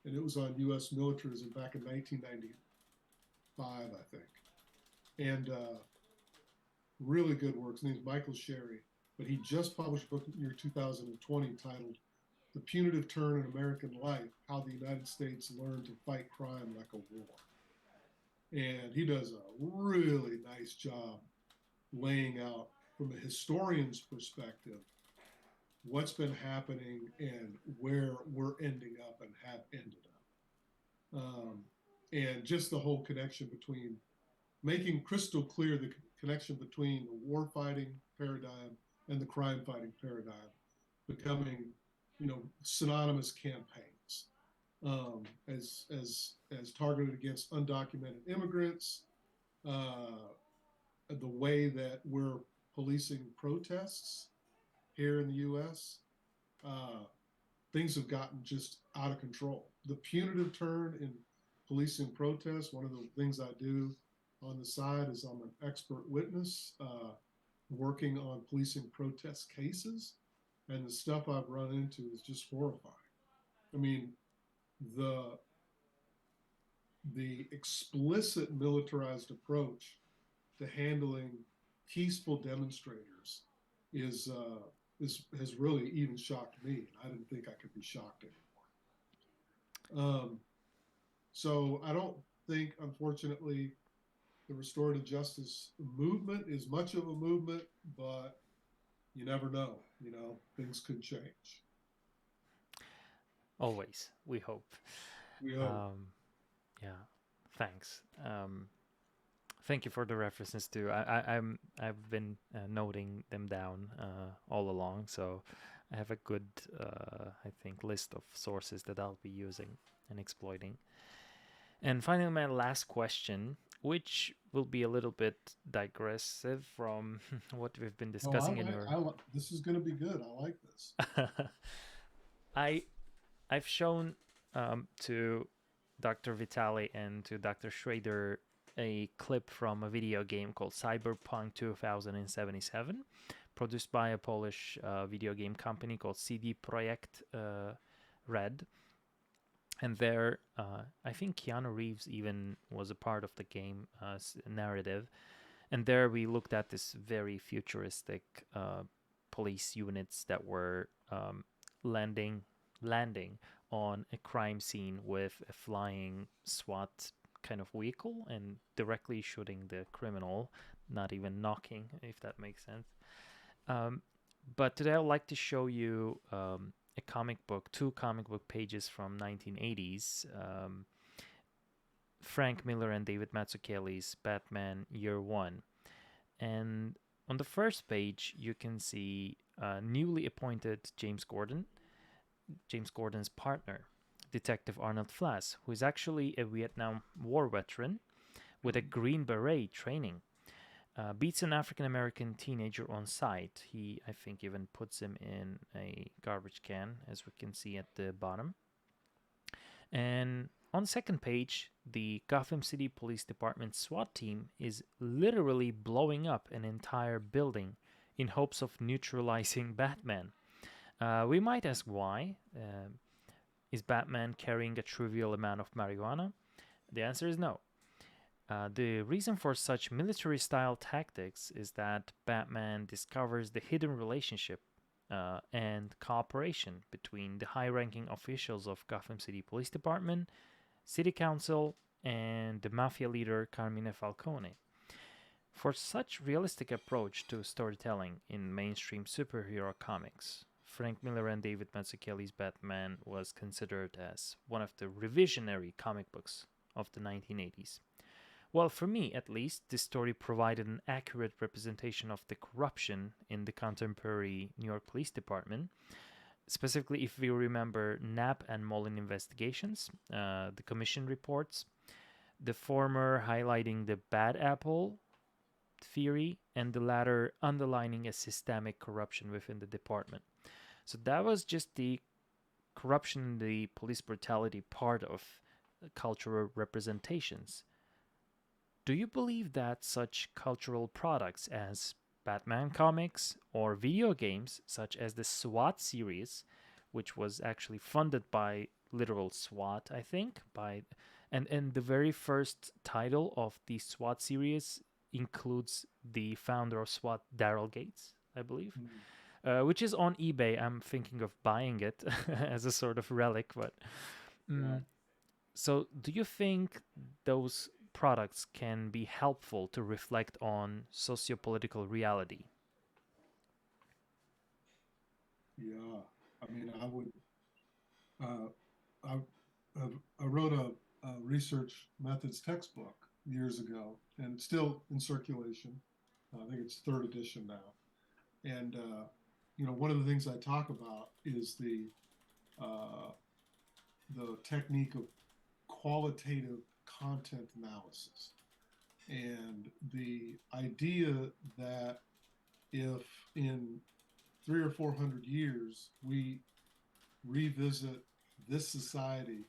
and it was on U.S. militarism back in 1995, I think. And really good work. His name's Michael Sherry, but he just published a book in the year 2020 titled The Punitive Turn in American Life, How the United States Learned to Fight Crime Like a War. And he does a really nice job laying out from a historian's perspective what's been happening and where we're ending up and have ended up. And just the whole connection between making crystal clear the connection between the war fighting paradigm and the crime fighting paradigm becoming, synonymous campaigns, as targeted against undocumented immigrants, the way that we're policing protests here in the U.S. Things have gotten just out of control. The punitive turn in policing protests, one of the things I do on the side is I'm an expert witness working on policing protest cases, and the stuff I've run into is just horrifying. I mean, the explicit militarized approach to handling peaceful demonstrators has really even shocked me. I didn't think I could be shocked anymore. So I don't think, unfortunately, the restorative justice movement is much of a movement, but you never know. Things could change. Always, we hope. We hope. Yeah, thanks. Thank you for the references too. I've been noting them down all along, so I have a good, I think, list of sources that I'll be using and exploiting. And finally, my last question, which will be a little bit digressive from what we've been discussing this is going to be good. I like this. I've shown to Dr. Vitali and to Dr. Schrader a clip from a video game called Cyberpunk 2077, produced by a Polish video game company called CD Projekt Red. And there, I think Keanu Reeves even was a part of the game narrative. And there we looked at this very futuristic police units that were landing on a crime scene with a flying SWAT kind of vehicle and directly shooting the criminal, not even knocking, if that makes sense. But today I'd like to show you a comic book, 2 comic book pages from 1980s. Frank Miller and David Mazzucchelli's Batman Year One. And on the first page, you can see newly appointed James Gordon's partner, Detective Arnold Flass, who is actually a Vietnam War veteran with a Green Beret training. Beats an African-American teenager on sight. He, I think, even puts him in a garbage can, as we can see at the bottom. And on the second page, the Gotham City Police Department SWAT team is literally blowing up an entire building in hopes of neutralizing Batman. We might ask why. Is Batman carrying a trivial amount of marijuana? The answer is no. The reason for such military style tactics is that Batman discovers the hidden relationship and cooperation between the high ranking officials of Gotham City Police Department, City Council, and the mafia leader Carmine Falcone. For such realistic approach to storytelling in mainstream superhero comics, Frank Miller and David Mazzucchelli's Batman was considered as one of the revisionary comic books of the 1980s. Well, for me at least, this story provided an accurate representation of the corruption in the contemporary New York Police Department. Specifically, if we remember Knapp and Mullen investigations, the commission reports, the former highlighting the bad apple theory, and the latter underlining a systemic corruption within the department. So that was just the corruption, the police brutality part of cultural representations. Do you believe that such cultural products as Batman comics or video games, such as the SWAT series, which was actually funded by literal SWAT, I think, and the very first title of the SWAT series includes the founder of SWAT, Daryl Gates, I believe, which is on eBay. I'm thinking of buying it as a sort of relic, but. Yeah. So, do you think those products can be helpful to reflect on socio-political reality? Yeah. I mean, I would. Uh, I, I wrote a research methods textbook years ago, and it's still in circulation. I think it's third edition now. And one of the things I talk about is uh, the technique of qualitative content analysis, and the idea that if in 300 or 400 years we revisit this society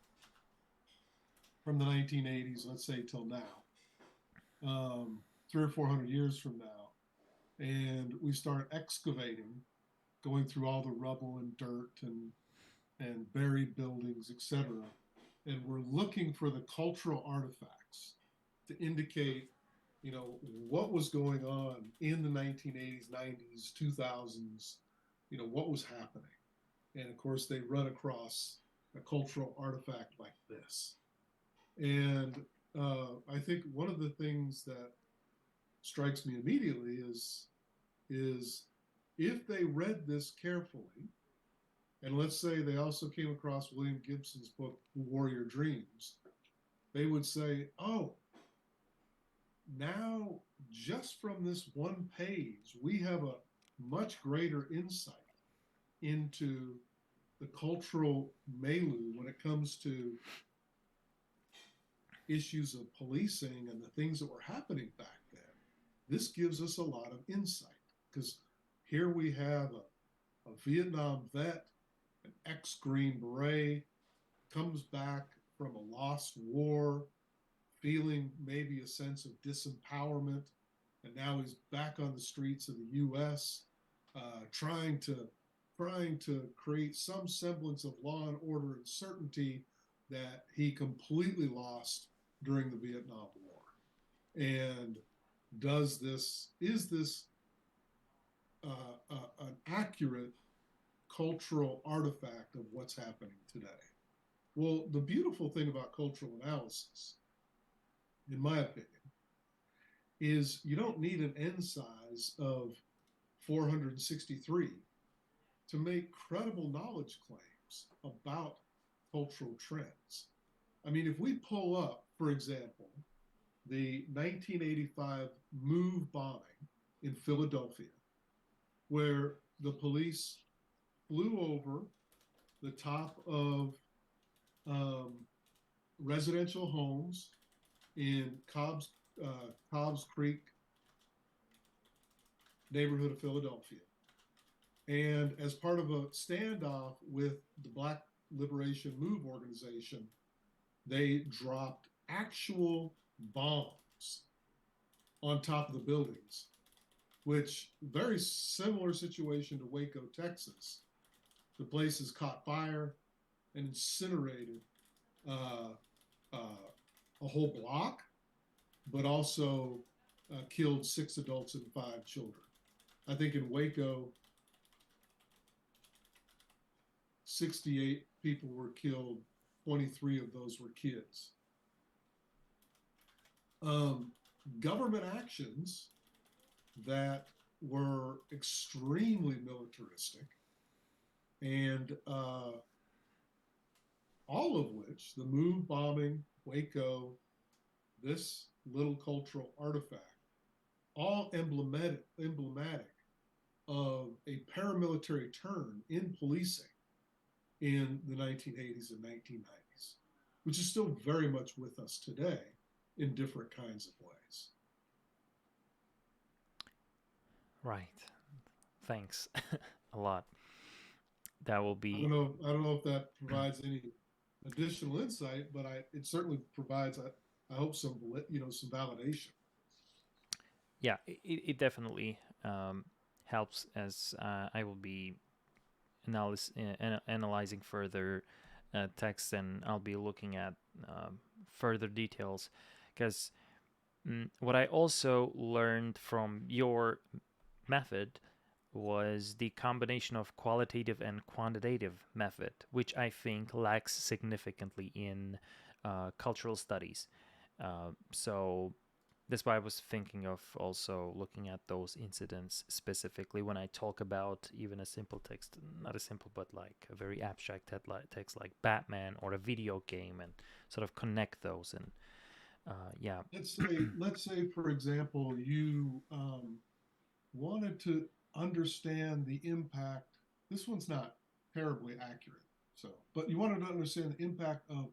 from the 1980s, let's say till now, 300 or 400 years from now, and we start excavating, going through all the rubble and dirt and buried buildings, etc., and we're looking for the cultural artifacts to indicate, what was going on in the 1980s, 90s, 2000s, what was happening. And of course, they run across a cultural artifact like this. And I think one of the things that strikes me immediately is if they read this carefully, and let's say they also came across William Gibson's book, Warrior Dreams, they would say, oh, now just from this one page, we have a much greater insight into the cultural milieu when it comes to issues of policing and the things that were happening back then. This gives us a lot of insight, because here we have a Vietnam vet, an ex-Green Beret, comes back from a lost war, feeling maybe a sense of disempowerment, and now he's back on the streets of the U.S., trying to create some semblance of law and order and certainty that he completely lost during the Vietnam War. And is this an accurate cultural artifact of what's happening today? Well, the beautiful thing about cultural analysis, in my opinion, is you don't need an N size of 463 to make credible knowledge claims about cultural trends. I mean, if we pull up, for example, the 1985 MOVE bombing in Philadelphia, where the police flew over the top of residential homes in Cobb's Creek neighborhood of Philadelphia. And as part of a standoff with the Black Liberation MOVE organization, they dropped actual bombs on top of the buildings, which very similar situation to Waco, Texas. The place has caught fire. and incinerated a whole block, but also killed 6 adults and 5 children. I think in Waco, 68 people were killed, 23 of those were kids. Government actions that were extremely militaristic, and all of which, the MOVE bombing, Waco, this little cultural artifact, all emblematic of a paramilitary turn in policing in the 1980s and 1990s, which is still very much with us today in different kinds of ways. Right. Thanks a lot. That will be. I don't know if that provides any additional insight, but it certainly provides, I hope, some validation. Yeah, it definitely helps, as I will be analyzing further text, and I'll be looking at further details, because what I also learned from your method was the combination of qualitative and quantitative method, which I think lacks significantly in cultural studies. So that's why I was thinking of also looking at those incidents specifically when I talk about even a simple text, not a simple, but like a very abstract text like Batman or a video game, and sort of connect those. And yeah. Let's say, for example, you wanted to understand the impact. This one's not terribly accurate, but you wanted to understand the impact of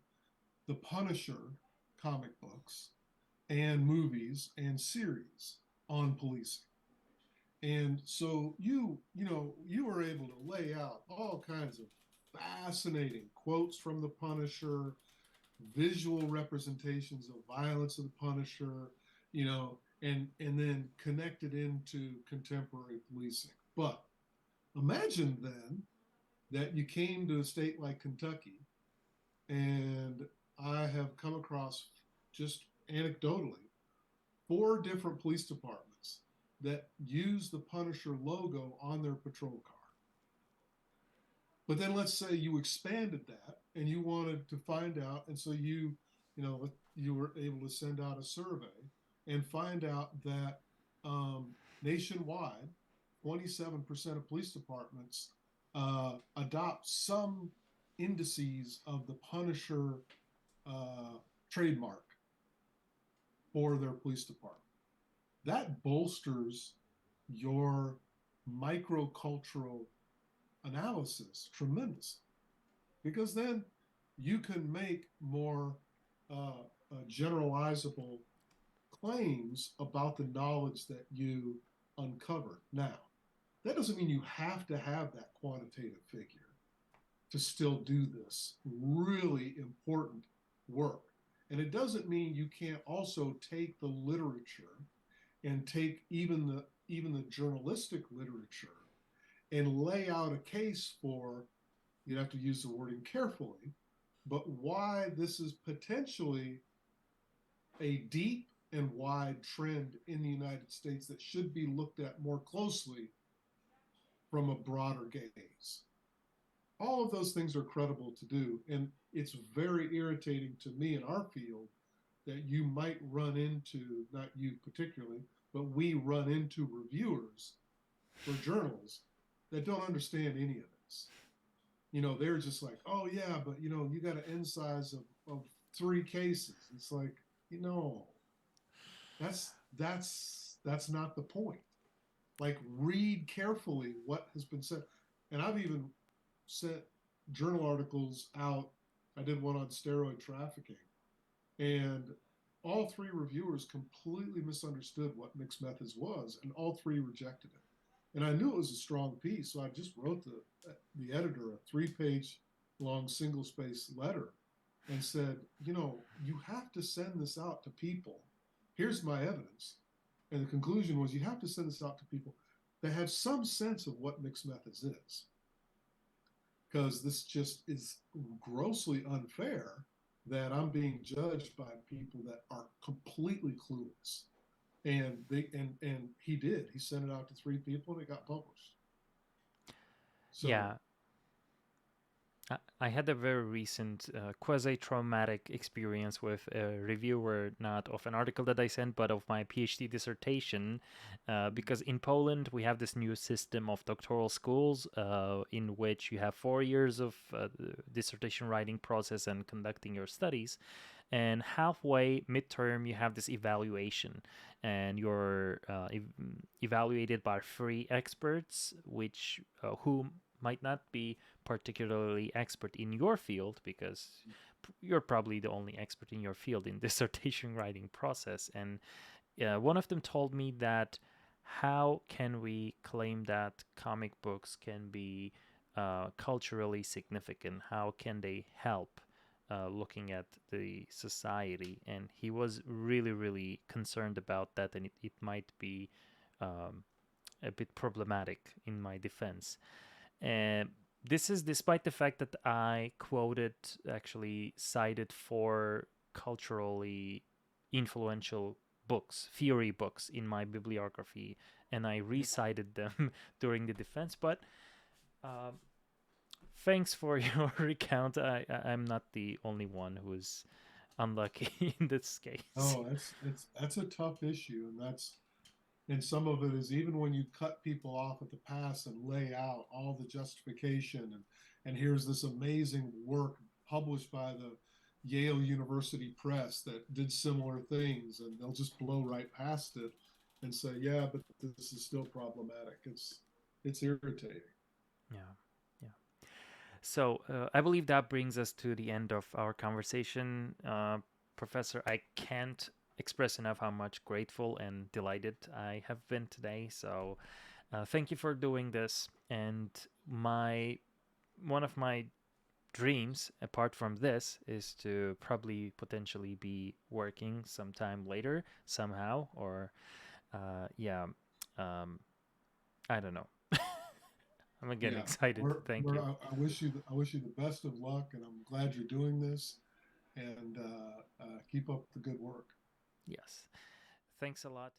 the Punisher comic books and movies and series on policing. And so you were able to lay out all kinds of fascinating quotes from the Punisher, visual representations of violence of the Punisher, and then connect it into contemporary policing. But imagine then that you came to a state like Kentucky, and I have come across, just anecdotally, 4 different police departments that use the Punisher logo on their patrol car. But then let's say you expanded that and you wanted to find out, and so you were able to send out a survey and find out that nationwide, 27% of police departments adopt some indices of the Punisher trademark for their police department. That bolsters your microcultural analysis tremendously, because then you can make more generalizable claims about the knowledge that you uncovered. Now, that doesn't mean you have to have that quantitative figure to still do this really important work. And it doesn't mean you can't also take the literature and take even the journalistic literature and lay out a case for, you have to use the wording carefully, but why this is potentially a deep and wide trend in the United States that should be looked at more closely from a broader gaze. All of those things are credible to do, and it's very irritating to me in our field that you might run into, not you particularly, but we run into reviewers for journals that don't understand any of this. They're just like, oh yeah, but you got an N size of 3 cases. It's like, that's not the point. Like, read carefully what has been said. And I've even sent journal articles out. I did one on steroid trafficking, and all 3 reviewers completely misunderstood what mixed methods was, and all 3 rejected it. And I knew it was a strong piece, so I just wrote the editor a 3-page long single-space letter and said, you have to send this out to people. Here's my evidence. And the conclusion was, you have to send this out to people that have some sense of what mixed methods is. because this just is grossly unfair that I'm being judged by people that are completely clueless. And he did. He sent it out to 3 people and it got published. So Yeah, I had a very recent quasi-traumatic experience with a reviewer, not of an article that I sent, but of my PhD dissertation, because in Poland we have this new system of doctoral schools in which you have 4 years of dissertation writing process and conducting your studies, and halfway midterm you have this evaluation, and you're evaluated by three experts, which who might not be particularly expert in your field because you're probably the only expert in your field in dissertation writing process. And one of them told me that how can we claim that comic books can be culturally significant? How can they help looking at the society? And he was really, really concerned about that, and it might be um, a bit problematic in my defense. And this is despite the fact that I quoted, actually cited four culturally influential books, theory books in my bibliography, and I recited them during the defense. But um, thanks for your recount. I'm not the only one who's unlucky in this case. oh, that's a tough issue, and some of it is even when you cut people off at the pass and lay out all the justification and here's this amazing work published by the Yale University Press that did similar things, and they'll just blow right past it and say, yeah, but this is still problematic. It's irritating. Yeah, yeah. So I believe that brings us to the end of our conversation. Professor, I can't express enough how much grateful and delighted I have been today. So thank you for doing this. And my one of my dreams, apart from this, is to probably potentially be working sometime later, somehow, or yeah, um, I don't know. I'm again Yeah, excited. Thank you. I wish you the best of luck, and I'm glad you're doing this, and keep up the good work. Yes. Thanks a lot.